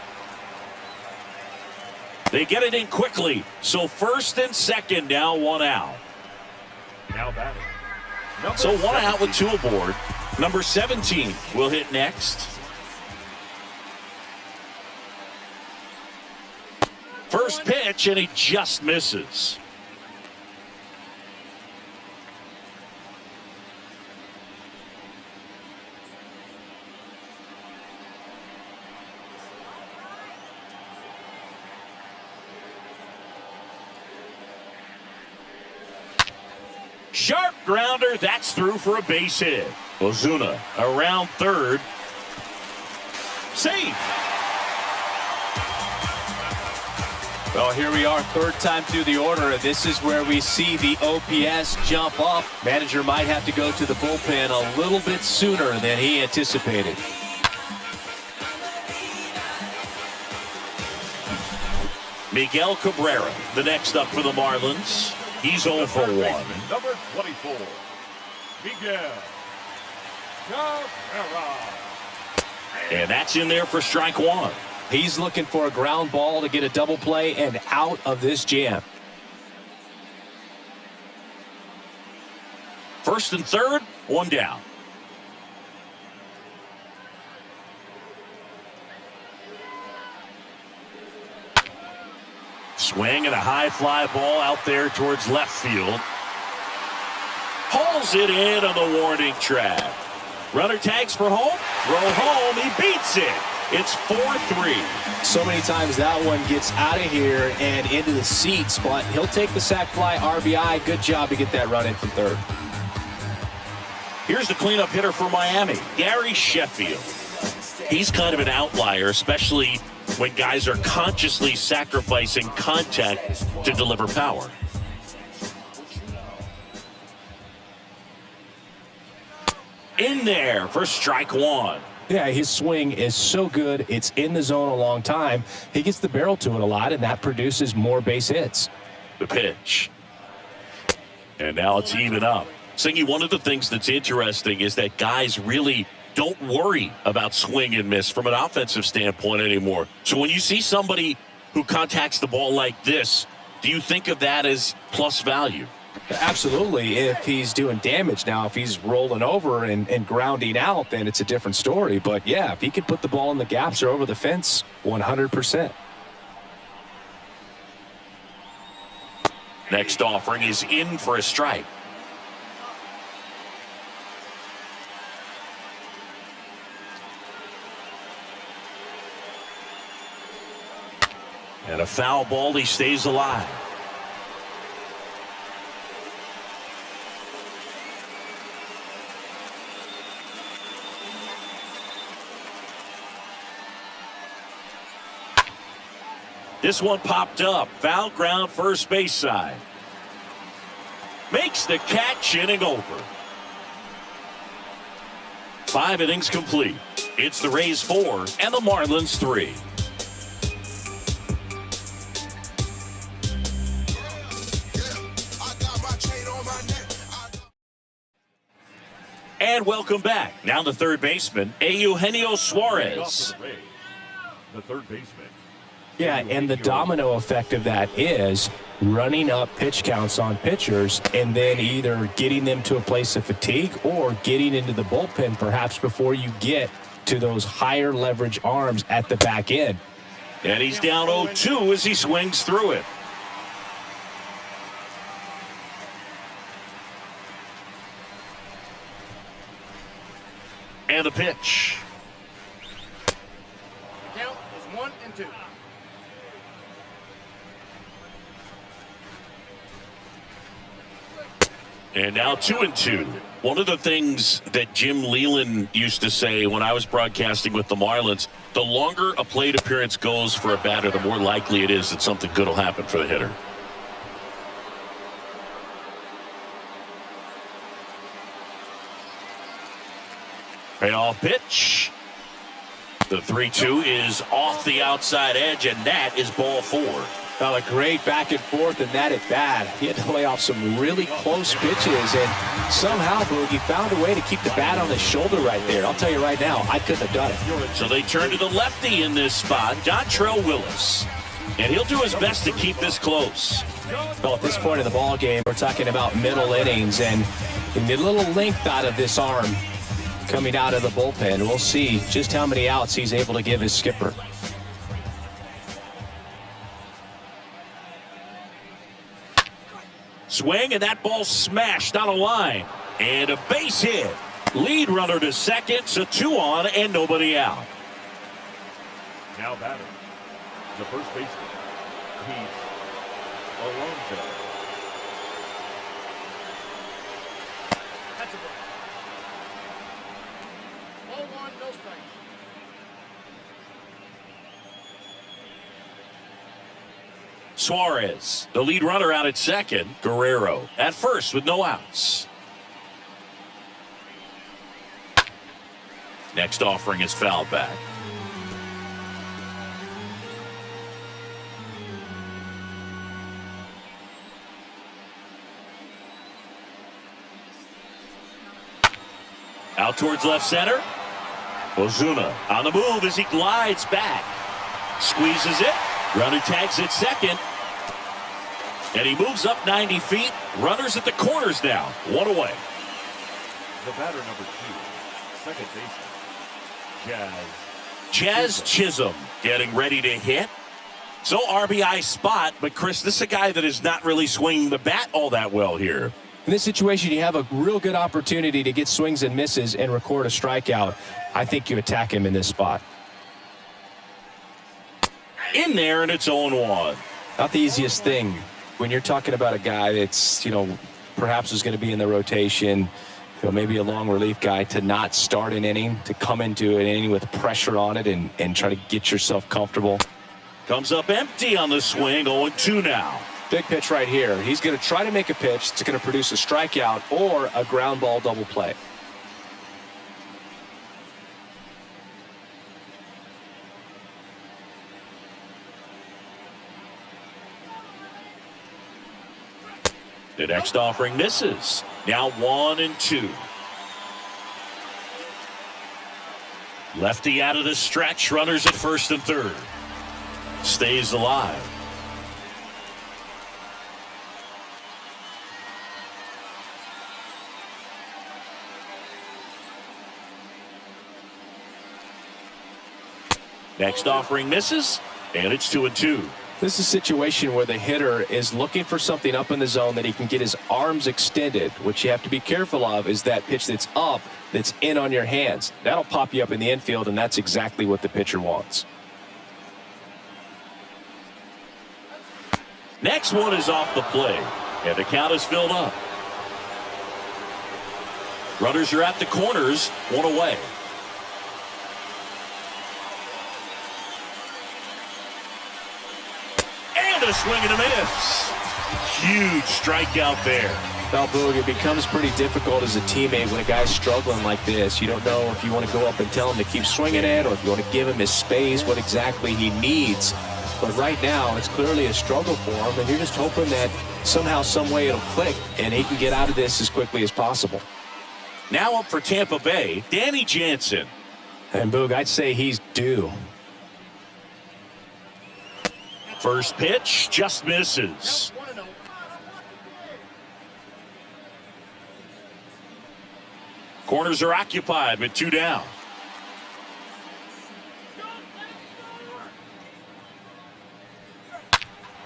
They get it in quickly. So first and second, now one out. Now batting. So one out with 2 aboard. Number 17 will hit next. First pitch, and he just misses. Sharp grounder, that's through for a base hit. Ozuna around third. Safe. Well, here we are, third time through the order, and this is where we see the OPS jump up. Manager might have to go to the bullpen a little bit sooner than he anticipated. Miguel Cabrera, the next up for the Marlins. He's 0 for 1. Number 24, Miguel Cabrera. And that's in there for strike 1. He's looking for a ground ball to get a double play and out of this jam. First and third, one down. Swing and a high fly ball out there towards left field. Hauls it in on the warning track. Runner tags for home. Throw home. He beats it. It's 4-3. So many times that one gets out of here and into the seats, but he'll take the sac fly RBI. Good job to get that run in from third. Here's the cleanup hitter for Miami, Gary Sheffield. He's kind of an outlier, especially when guys are consciously sacrificing contact to deliver power. In there for strike 1. Yeah, his swing is so good. It's in the zone a long time. He gets the barrel to it a lot, and that produces more base hits. The pitch. And now it's even up. Singy, one of the things that's interesting is that guys really don't worry about swing and miss from an offensive standpoint anymore. So when you see somebody who contacts the ball like this, do you think of that as plus value? Absolutely, if he's doing damage. Now, if he's rolling over and grounding out, then it's a different story. But, yeah, if he can put the ball in the gaps or over the fence, 100%. Next offering is in for a strike. And a foul ball, he stays alive. This one popped up. Foul ground, first base side. Makes the catch, inning over. 5 innings complete. It's the Rays 4 and the Marlins 3. And welcome back. Now the third baseman, Eugenio Suarez. The third baseman. Yeah, and the domino effect of that is running up pitch counts on pitchers and then either getting them to a place of fatigue or getting into the bullpen perhaps before you get to those higher leverage arms at the back end. And he's down 0-2 as he swings through it. And the pitch. The count is 1-2. And now 2-2. One of the things that Jim Leland used to say when I was broadcasting with the Marlins, the longer a plate appearance goes for a batter, the more likely it is that something good will happen for the hitter. Payoff pitch. The 3-2 is off the outside edge, and that is ball 4. Well, a great back and forth, and that at bat. He had to lay off some really close pitches, and somehow Boogie found a way to keep the bat on his shoulder right there. I'll tell you right now, I couldn't have done it. So they turn to the lefty in this spot, Dontrell Willis. And he'll do his best to keep this close. Well, at this point in the ball game, we're talking about middle innings, and the little length out of this arm coming out of the bullpen. We'll see just how many outs he's able to give his skipper. Swing, and that ball smashed on a line. And a base hit. Lead runner to second, so 2 on and nobody out. Now batting, the first baseman, Pete Alonso. That's a break. Ball 1, no strikes. Suarez, the lead runner out at second. Guerrero at first with no outs. Next offering is fouled back. Out towards left center. Ozuna on the move as he glides back. Squeezes it. Runner tags at second. And he moves up 90 feet. Runners at the corners now. 1 away. The batter number 2, second baseman, Jazz Chisholm getting ready to hit. So RBI spot, but Chris, this is a guy that is not really swinging the bat all that well here. In this situation, you have a real good opportunity to get swings and misses and record a strikeout. I think you attack him in this spot. In there, and it's 0-1. Not the easiest thing when you're talking about a guy that's, perhaps is going to be in the rotation, maybe a long relief guy, to not start an inning, to come into an inning with pressure on it and try to get yourself comfortable. Comes up empty on the swing, 0-2 now. Big pitch right here. He's going to try to make a pitch that's going to produce a strikeout or a ground ball double play. The next offering misses. Now 1-2. Lefty out of the stretch. Runners at first and third. Stays alive. Next offering misses, and it's 2-2. This is a situation where the hitter is looking for something up in the zone that he can get his arms extended. What you have to be careful of is that pitch that's up, that's in on your hands. That'll pop you up in the infield, and that's exactly what the pitcher wants. Next one is off the plate, and the count is filled up. Runners are at the corners, one away. And a swing and a miss. Huge strikeout there. Well, Boog, it becomes pretty difficult as a teammate when a guy's struggling like this. You don't know if you want to go up and tell him to keep swinging it or if you want to give him his space, what exactly he needs. But right now, it's clearly a struggle for him, and you're just hoping that somehow, some way it'll click, and he can get out of this as quickly as possible. Now up for Tampa Bay, Danny Jansen. And Boog, I'd say he's due. First pitch, just misses. Count 1-0. Corners are occupied with 2 down.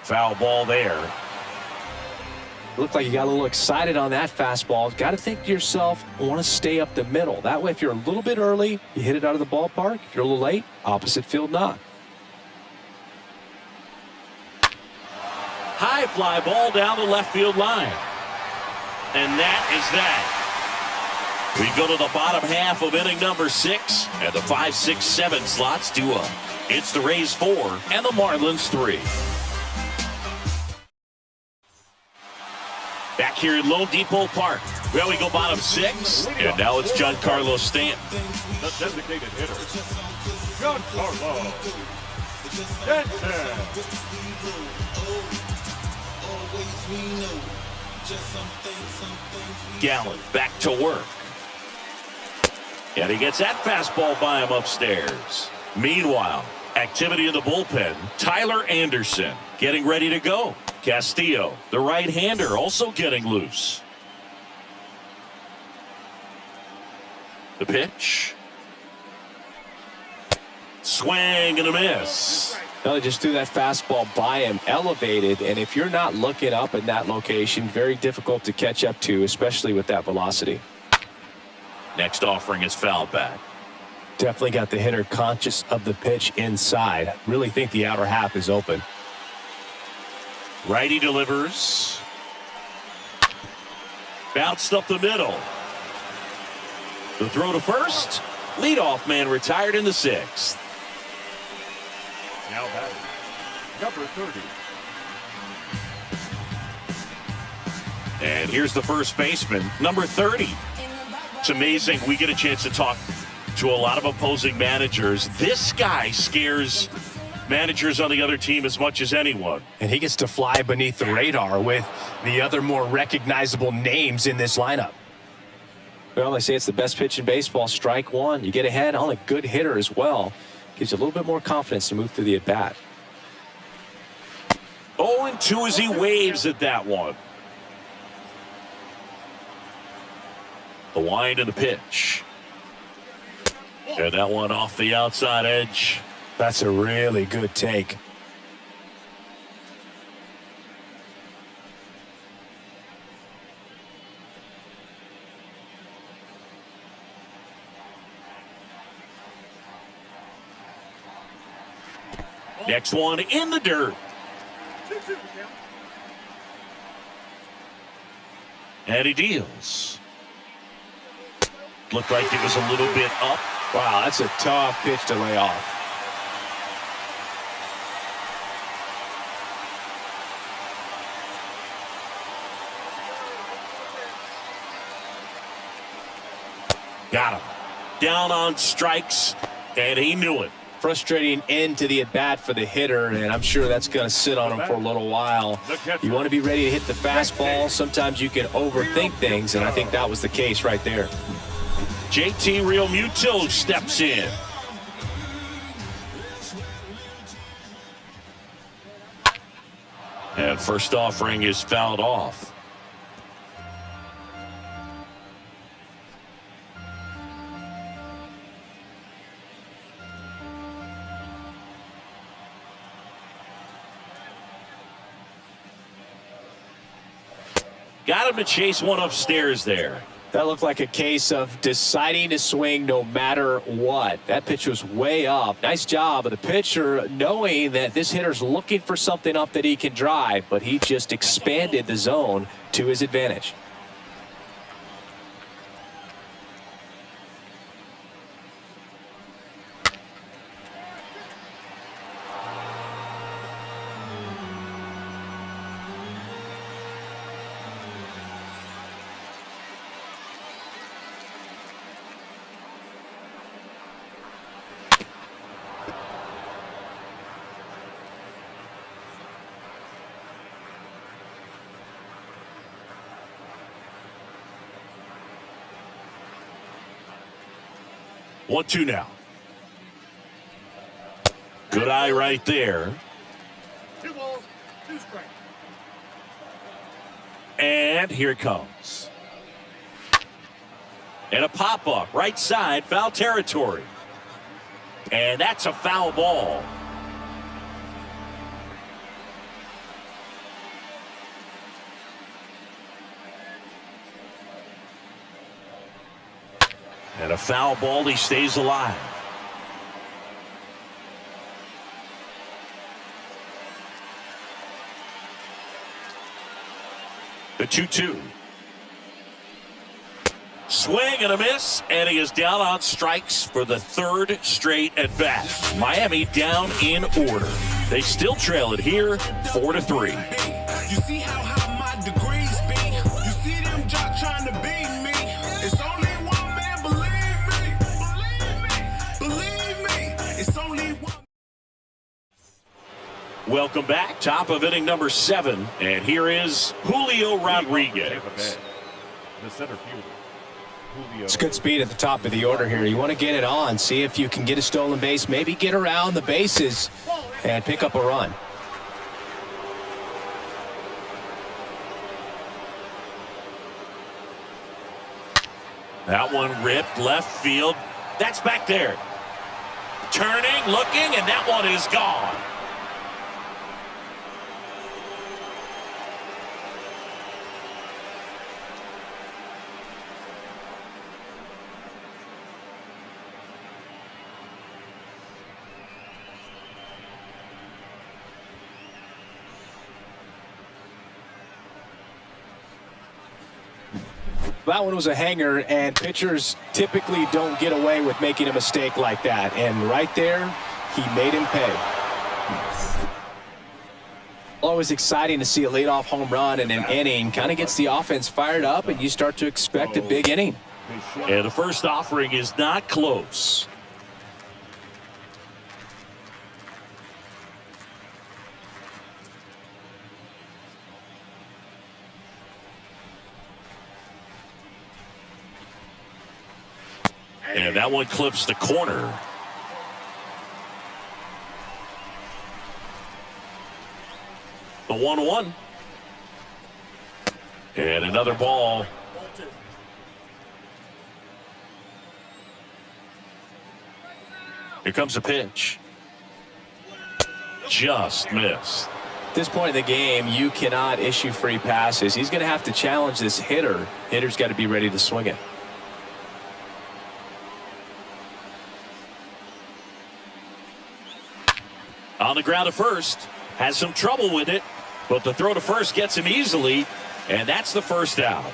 Foul ball there. Looked like you got a little excited on that fastball. Got to think to yourself, want to stay up the middle. That way, if you're a little bit early, you hit it out of the ballpark. If you're a little late, opposite field knock. High fly ball down the left field line. And that is that. We go to the bottom half of inning number 6, and the 5, 6, 7 slots do up. It's the Rays 4 and the Marlins 3. Back here in Lone Depot Park. Well, we go bottom 6, and now it's Giancarlo Stanton. The designated hitter, Giancarlo Stanton. Gallen back to work. And he gets that fastball by him upstairs. Meanwhile, activity in the bullpen. Tyler Anderson getting ready to go. Castillo, the right-hander, also getting loose. The pitch. Swing and a miss. Well, they just threw that fastball by him, elevated, and if you're not looking up in that location, very difficult to catch up to, especially with that velocity. Next offering is fouled back. Definitely got the hitter conscious of the pitch inside. Really think the outer half is open. Righty delivers. Bounced up the middle. The throw to first. Leadoff man retired in the 6th. Now batting, number 30. And here's the first baseman, number 30. It's amazing we get a chance to talk to a lot of opposing managers. This guy scares managers on the other team as much as anyone. And he gets to fly beneath the radar with the other more recognizable names in this lineup. Well, they say it's the best pitch in baseball, strike one. You get ahead on a good hitter as well. Gives you a little bit more confidence to move through the at-bat. 0-2 as he waves at that one. The wind and the pitch. And that one off the outside edge. That's a really good take. Next one in the dirt. 2-2 count. And he deals. Looked like it was a little bit up. Wow, that's a tough pitch to lay off. Got him. Down on strikes, and he knew it. Frustrating end to the at-bat for the hitter, and I'm sure that's going to sit on him for a little while. You want to be ready to hit the fastball. Sometimes you can overthink things, and I think that was the case right there. JT Realmuto steps in. And first offering is fouled off. Got him to chase one upstairs there. That looked like a case of deciding to swing no matter what. That pitch was way up. Nice job of the pitcher knowing that this hitter's looking for something up that he can drive, but he just expanded the zone to his advantage. One, two now. Good eye right there. 2 balls, 2 strikes. And here it comes. And a pop-up, right side, foul territory. And that's a foul ball. And a foul ball, he stays alive. The 2-2. Swing and a miss, and he is down on strikes for the 3rd straight at bat. Miami down in order. They still trail it here, 4-3. You see how high my degrees be? You see them jock trying to beat me? It's only one man, believe me. It's only one. Welcome back, top of inning number 7, and here is Julio Rodriguez. The center fielder, Julio. It's good speed at the top of the order here. You want to get it on, see if you can get a stolen base, maybe get around the bases and pick up a run. That one ripped left field. That's back there. Turning, looking, and that one is gone. That one was a hanger, and pitchers typically don't get away with making a mistake like that. And right there, he made him pay. Always exciting to see a leadoff home run in an inning. Kind of gets the offense fired up, and you start to expect a big inning. And the first offering is not close. And that one clips the corner. The 1-1. And another ball. Here comes a pitch. Just missed. At this point in the game, you cannot issue free passes. He's going to have to challenge this hitter. Hitter's got to be ready to swing it. On the ground to first. Has some trouble with it, but the throw to first gets him easily, and that's the first out.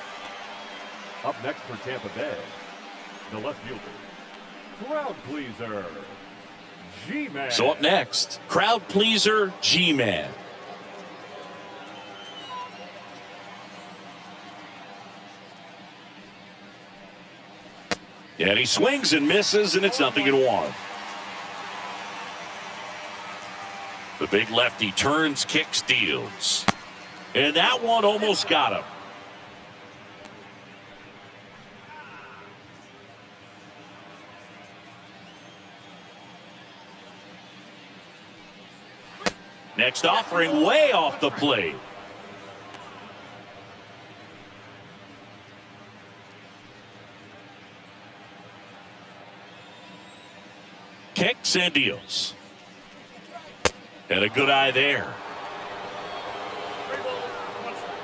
Up next for Tampa Bay, the left fielder, crowd pleaser, G-Man. So up next, crowd pleaser, G-Man. And he swings and misses, and it's 0-1. The big lefty turns, kicks, deals. And that one almost got him. Next offering way off the plate. Kicks and deals. And a good eye there. 3 balls, 1 strike.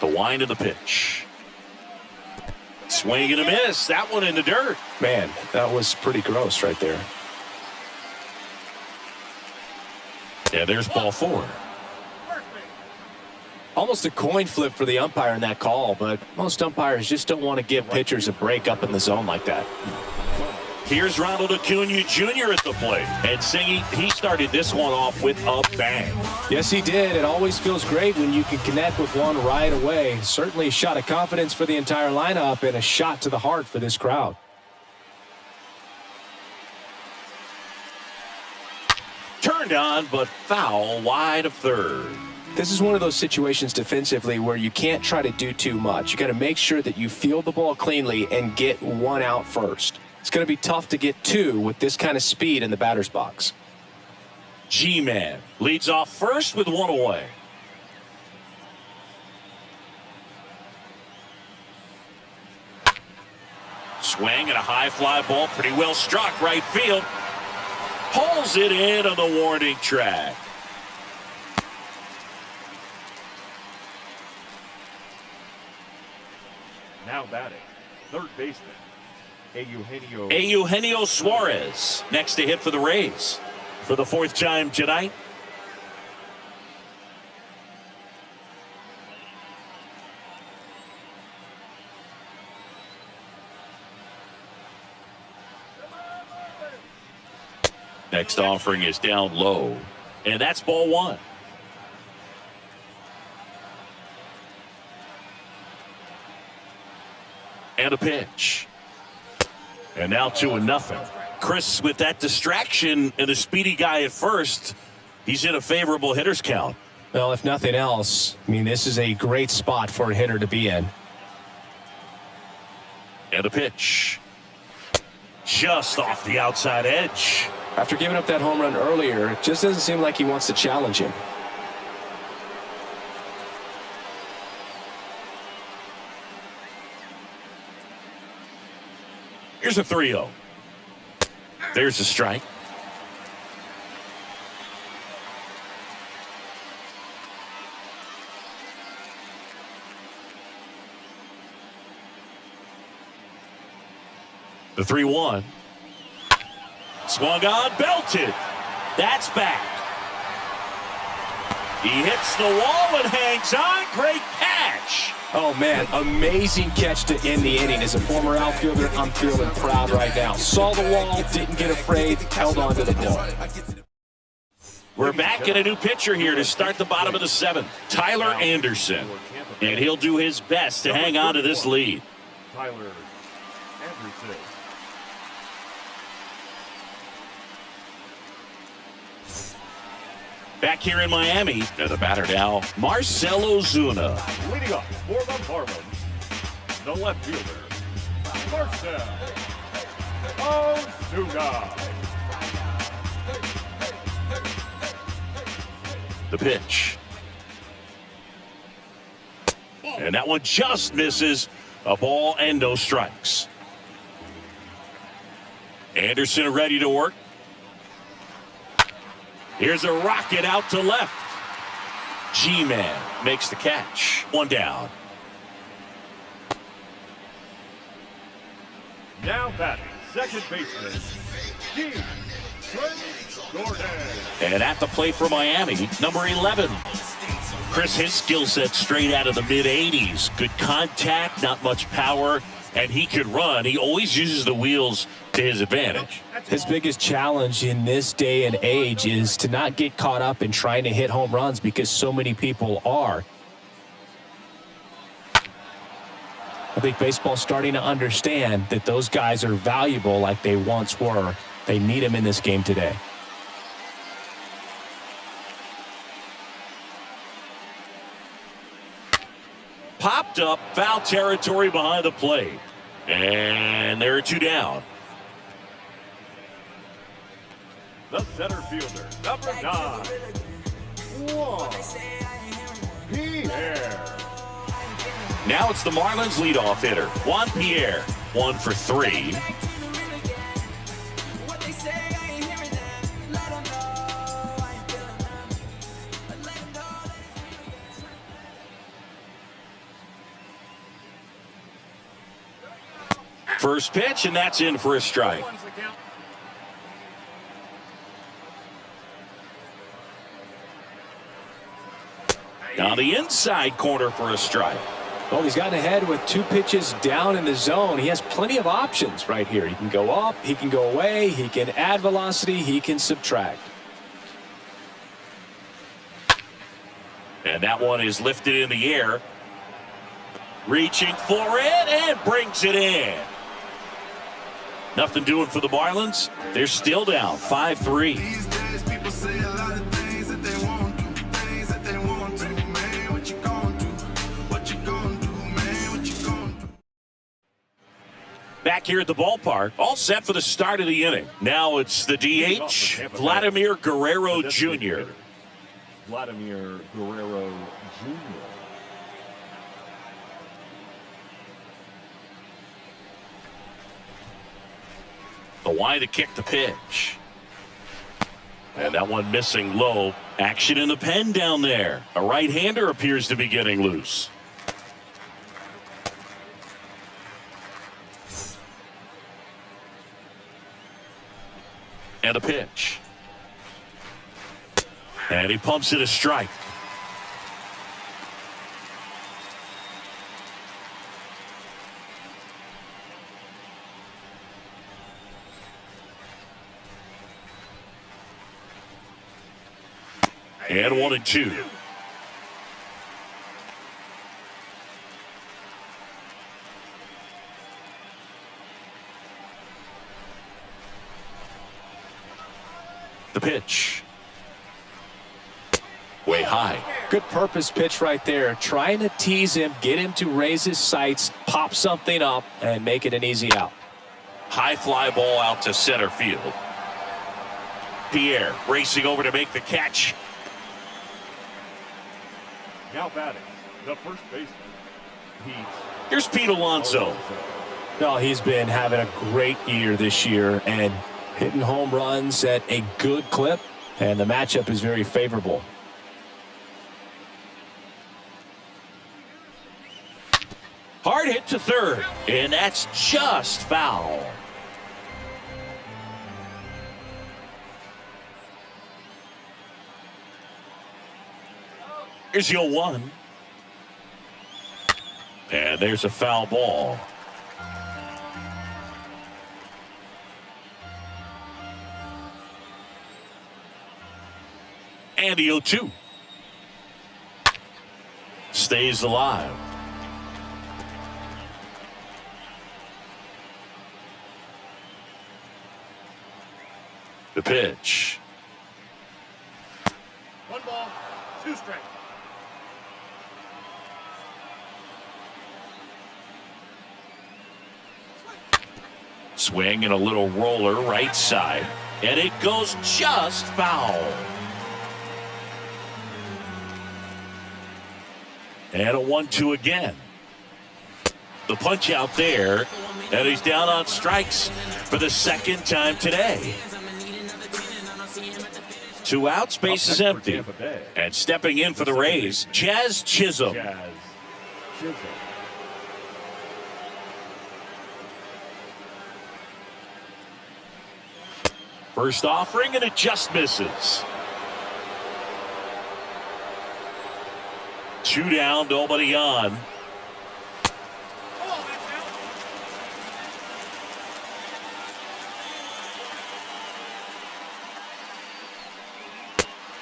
wind of the pitch. Swing and a miss. That one in the dirt. Man, that was pretty gross right there. Yeah, there's ball 4. Almost a coin flip for the umpire in that call, but most umpires just don't want to give pitchers a break up in the zone like that. Here's Ronald Acuna Jr. at the plate. And Singy, he started this one off with a bang. Yes, he did. It always feels great when you can connect with one right away. Certainly a shot of confidence for the entire lineup and a shot to the heart for this crowd. Turned on, but foul wide of third. This is one of those situations defensively where you can't try to do too much. You got to make sure that you field the ball cleanly and get one out first. It's going to be tough to get 2 with this kind of speed in the batter's box. G-Man leads off first with 1 away. Swing and a high fly ball, pretty well struck right field. Pulls it in on the warning track. Now batting, third baseman, Eugenio Suarez next to hit for the Rays for the 4th time tonight. Next offering is down low, and that's ball 1. And a pitch. And now 2-0. Chris, with that distraction and a speedy guy at first, he's in a favorable hitter's count. Well, if nothing else, I mean, this is a great spot for a hitter to be in. And a pitch. Just off the outside edge. After giving up that home run earlier, it just doesn't seem like he wants to challenge him. Here's a 3-0. There's a strike. The 3-1. Swung on, belted. That's back. He hits the wall and hangs on. Great catch. Oh, man, amazing catch to end the inning. As a former outfielder, I'm feeling proud right now. Saw the wall, didn't get afraid, held on to the ball. We're back in a new pitcher here to start the bottom of the 7th. Tyler Anderson. And he'll do his best to hang on to this lead. Tyler Anderson. Back here in Miami, the batter now, Marcell Ozuna. Leading up for the Marlins, the left fielder, Marcell Ozuna. The pitch. And that one just misses. A ball and no strikes. Anderson ready to work. Here's a rocket out to left. G-Man makes the catch. 1 down. Now batting, second baseman, Gordon. And at the plate for Miami, number 11. Chris, his skill set straight out of the mid-80s. Good contact, not much power, and he could run. He always uses the wheels to his advantage. His biggest challenge in this day and age is to not get caught up in trying to hit home runs because so many people are. I think baseball's starting to understand that those guys are valuable like they once were. They need them in this game today. Popped up, foul territory behind the plate. And there are 2 down. The center fielder, number 9, Juan Pierre. Now it's the Marlins leadoff hitter, Juan Pierre. 1 for 3. First pitch, and that's in for a strike. One's the count. Down the inside corner for a strike. Well, he's gotten ahead with 2 pitches down in the zone. He has plenty of options right here. He can go up, he can go away, he can add velocity, he can subtract. And that one is lifted in the air. Reaching for it and brings it in. Nothing doing for the Marlins. They're still down 5-3. These days, people say a lot of things that they won't do, things that they want to. Man, what you gonna do? What you gonna do, man? What you gonna do? Back here at the ballpark, all set for the start of the inning. Now it's the DH, Vladimir Guerrero Jr. Vladimir Guerrero Jr. The wide to kick the pitch. And that one missing low. Action in the pen down there. A right-hander appears to be getting loose. And a pitch. And he pumps it a strike. And 1-2. The pitch. Way high. Good purpose pitch right there. Trying to tease him, get him to raise his sights, pop something up, and make it an easy out. High fly ball out to center field. Pierre racing over to make the catch. Now batting, the first baseman, Pete. Here's Pete Alonso. No, he's been having a great year this year and hitting home runs at a good clip, and the matchup is very favorable. Hard hit to third, and that's just foul. Here's your 1. And there's a foul ball. And the 0-2. Stays alive. The pitch. 1 ball, 2 strikes. Swing and a little roller right side. And it goes just foul. And a 1-2 again. The punch out there. And he's down on strikes for the second time today. 2 outs, base is empty. And stepping in for the Rays, Jazz Chisholm. Jazz Chisholm. First offering, and it just misses. 2 down, nobody on. Oh, that's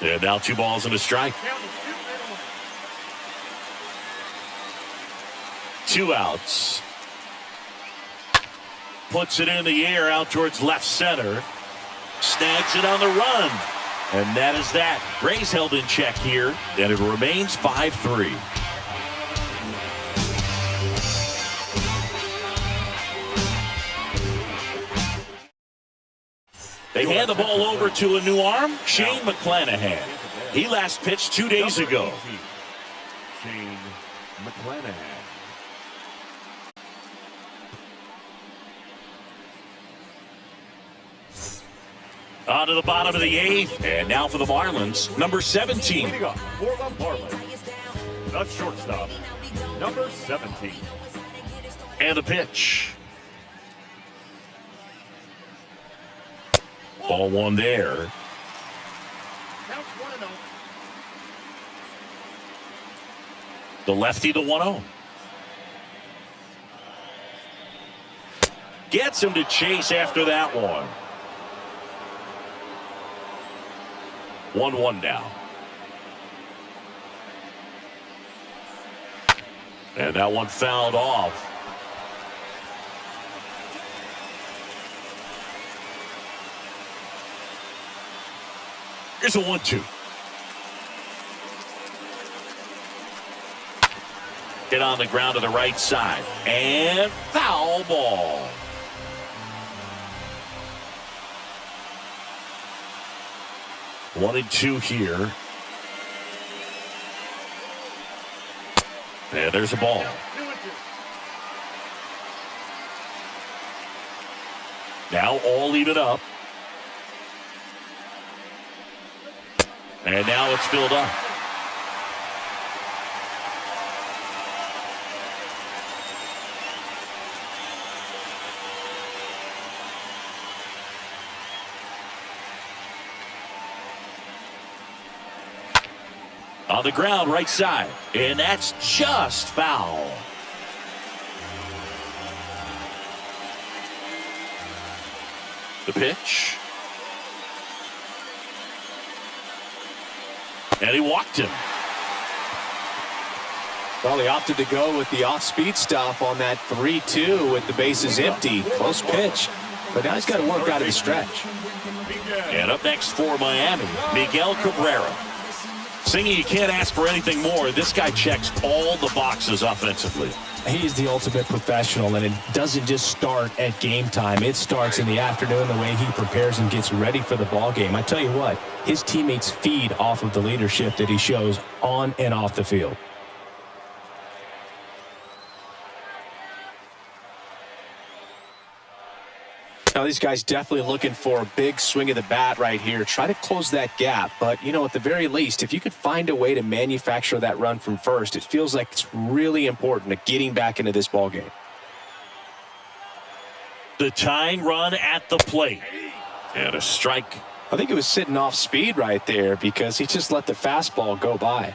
out. And now 2 balls and a strike. Count is 2 and 1. 2 outs. Puts it in the air out towards left center. Snags it on the run. And that is that. Rays held in check here, and it remains 5-3. They hand the ball over to a new arm, Shane McClanahan. He last pitched 2 days ago. Shane McClanahan. On to the bottom of the 8th, and now for the Marlins, number 17. Leading up for the Marlins, the shortstop, number 17. And the pitch. Ball one there. Counts 1-0. The lefty, the 1-0. Gets him to chase after that one. 1-1 now. And that one fouled off. Here's a 1-2. Hit on the ground to the right side. And foul ball. One and two here. And there's a ball. 2-2. Now all even up. And now it's filled up. On the ground, right side. And that's just foul. The pitch. And he walked him. Well, he opted to go with the off-speed stuff on that 3-2 with the bases empty. Close pitch. But now he's got to work out of the stretch. And up next for Miami, Miguel Cabrera. Singy, you can't ask for anything more. This guy checks all the boxes offensively. He's the ultimate professional, and it doesn't just start at game time. It starts in the afternoon, the way he prepares and gets ready for the ball game. I tell you what, his teammates feed off of the leadership that he shows on and off the field. Now, these guys definitely looking for a big swing of the bat right here. Try to close that gap. But, you know, at the very least, if you could find a way to manufacture that run from first, it feels like it's really important to getting back into this ball game. The tying run at the plate. And a strike. I think it was sitting off speed right there because he just let the fastball go by.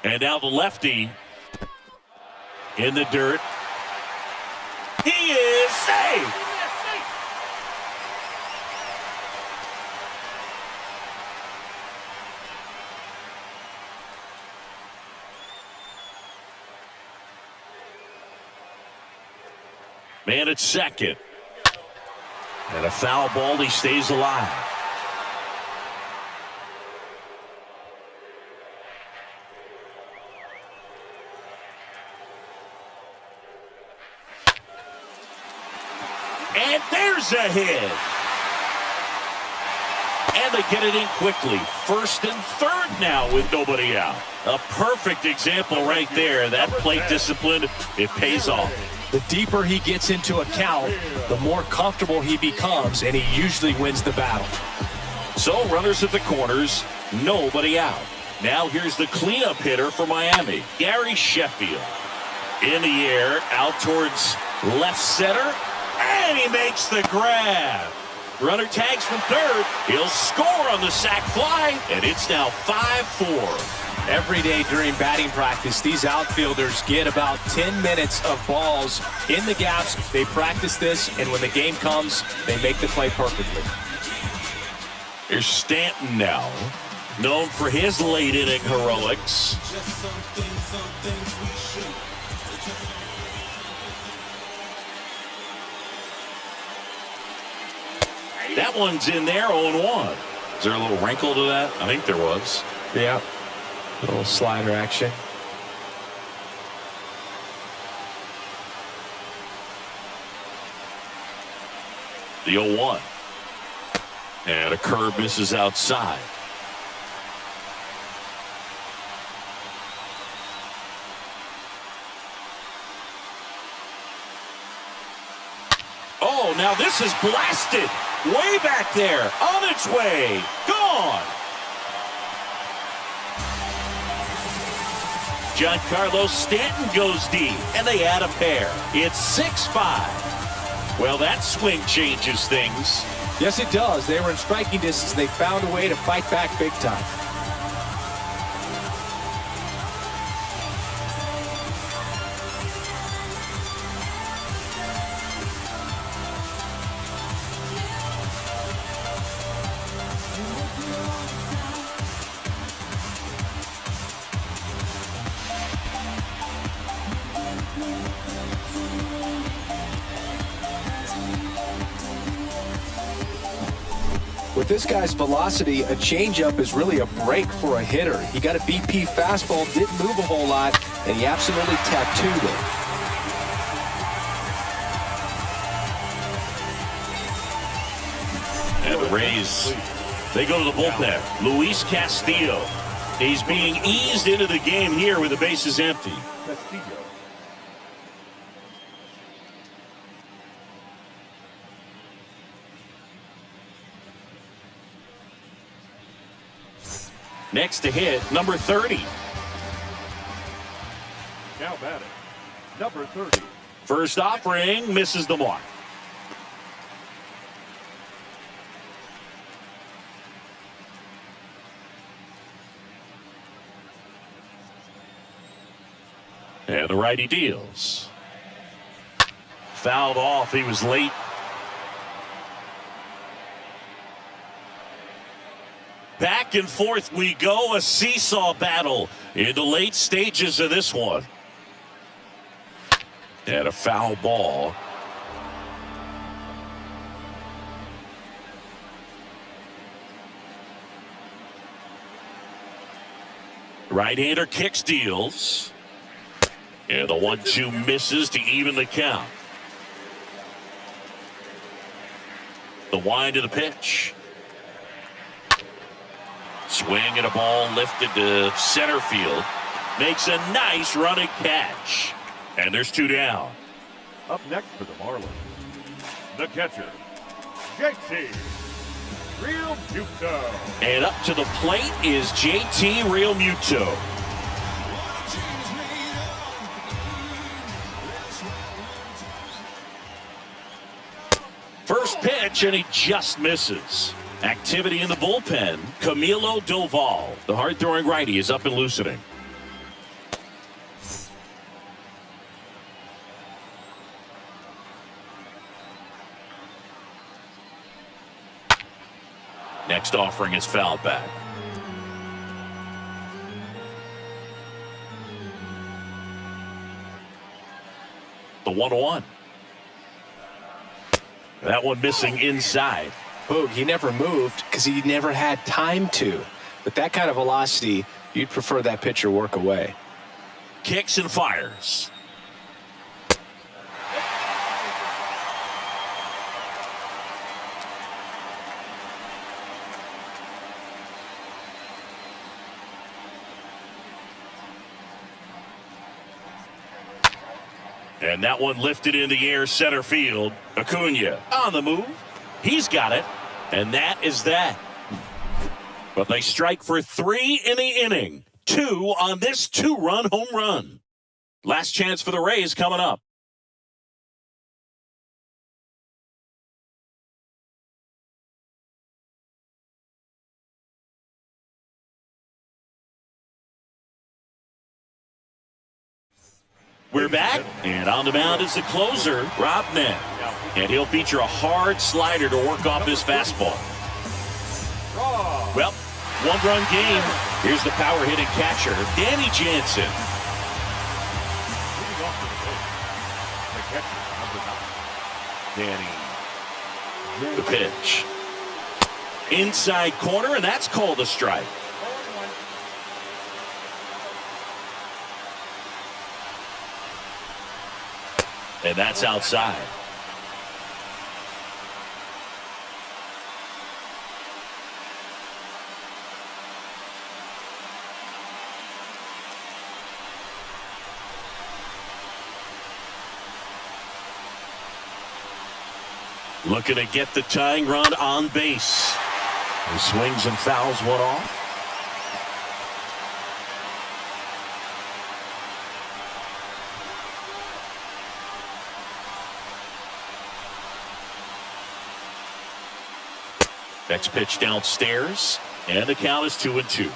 And now the lefty in the dirt. He is safe. Man at second. And a foul ball, he stays alive. And there's a hit. And they get it in quickly. First and third now with nobody out. A perfect example right there. That plate discipline, it pays off. The deeper he gets into a count, the more comfortable he becomes, and he usually wins the battle. So runners at the corners, nobody out. Now here's the cleanup hitter for Miami, Gary Sheffield. In the air, out towards left center, and he makes the grab. Runner tags from third. He'll score on the sac fly, and it's now 5-4. Every day during batting practice, these outfielders get about 10 minutes of balls in the gaps. They practice this, and when the game comes, they make the play perfectly. Here's Stanton now, known for his late inning heroics. That one's in there, 0-1. Is there a little wrinkle to that? I think there was. Yeah. A little slider action. The 0-1. And a curve misses outside. Oh, now this is blasted. Way back there. On its way. Gone. Giancarlo Stanton goes deep, and they add a pair. It's 6-5. Well, that swing changes things. Yes, it does. They were in striking distance. They found a way to fight back big time. With this guy's velocity, a changeup is really a break for a hitter. He got a BP fastball, didn't move a whole lot, and he absolutely tattooed it. And the Rays, they go to the bullpen. Luis Castillo. He's being eased into the game here with the bases empty. Castillo. Next to hit, number 30. Now batting, number 30. First offering, misses the mark. And the righty deals. Fouled off, he was late. Back and forth we go, a seesaw battle in the late stages of this one. And a foul ball. Right-hander kicks, deals. And the 1-2 misses to even the count. The wind of the pitch. Swing and a ball lifted to center field. Makes a nice running catch. And there's 2 down. Up next for the Marlins, the catcher, JT Realmuto. And up to the plate is JT Realmuto. First pitch, and he just misses. Activity in the bullpen. Camilo Doval, the hard-throwing righty, is up and loosening. Next offering is fouled back. The 1-1. That one missing inside. Boog, he never moved because he never had time to. With that kind of velocity, you'd prefer that pitcher work away. Kicks and fires. And that one lifted in the air, center field. Acuna on the move. He's got it. And that is that. But they strike for 3 in the inning. 2 on this 2-run home run. Last chance for the Rays coming up. We're back, and on the mound is the closer, Rob Nett. And he'll feature a hard slider to work off his fastball. Well, 1-run game. Here's the power-hitting catcher, Danny Jansen. Danny. The pitch. Inside corner, and that's called a strike. And that's outside. Looking to get the tying run on base. He swings and fouls one off. Next pitch downstairs, and the count is 2-2.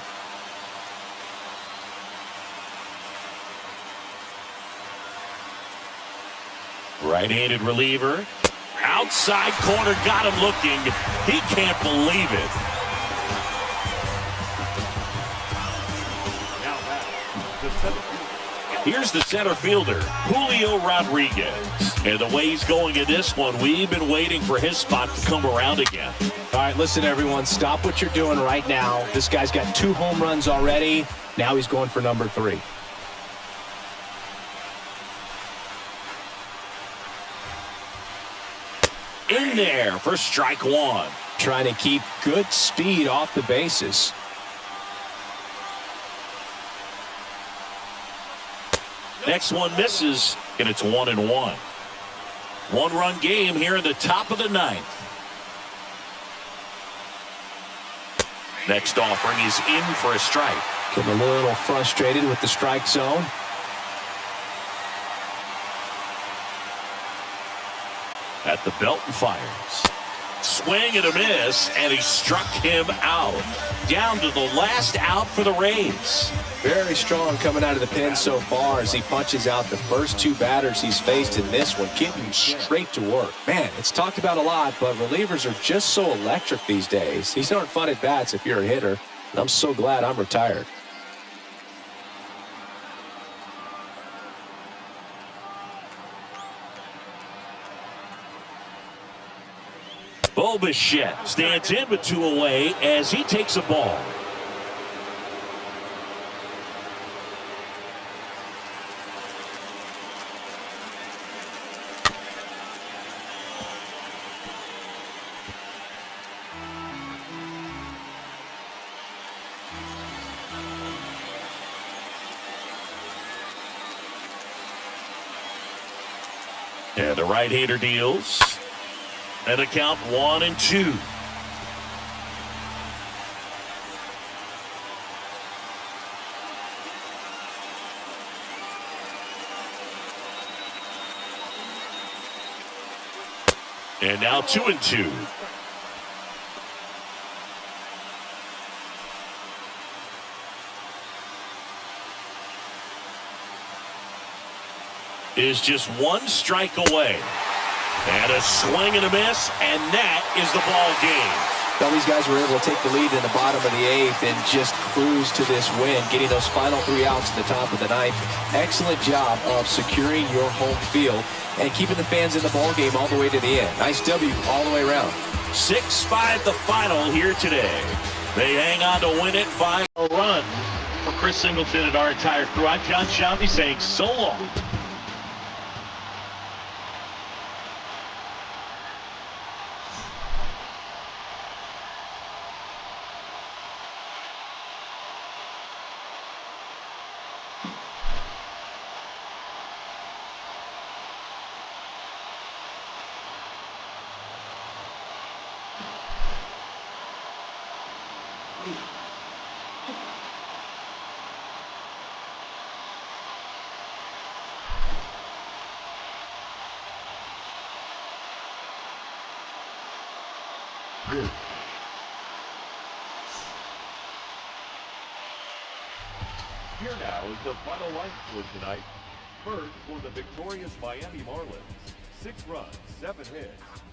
Right-handed reliever. Outside corner, got him looking. He can't believe it. Now back to center field. Here's the center fielder, Julio Rodriguez. And the way he's going in this one, we've been waiting for his spot to come around again. All right, listen, everyone. Stop what you're doing right now. This guy's got 2 home runs already. Now he's going for number 3. In there for strike 1. Trying to keep good speed off the bases. Next one misses, and it's 1-1. 1-run game here in the top of the 9th. Next offering is in for a strike. Getting a little frustrated with the strike zone. At the belt and fires. Swing and a miss, and he struck him out. Down to the last out for the Rays. Very strong coming out of the pen so far as he punches out the first 2 batters he's faced in this one, getting straight to work. Man, it's talked about a lot, but relievers are just so electric these days. These aren't fun at bats if you're a hitter. I'm so glad I'm retired. Bo Bichette stands in with 2 away as he takes a ball. And the right-hander deals. And the count 1-2. And now 2-2. Is just 1 strike away. And a swing and a miss, and that is the ball game. Well, these guys were able to take the lead in the bottom of the 8th and just cruise to this win, getting those final 3 outs in the top of the 9th. Excellent job of securing your home field and keeping the fans in the ball game all the way to the end. Nice W all the way around. 6-5 the final here today. They hang on to win it. Final run for Chris Singleton and our entire crew. I'm John Shelby saying so long. Here now is the final line score tonight. First for the victorious Miami Marlins. 6 runs, 7 hits.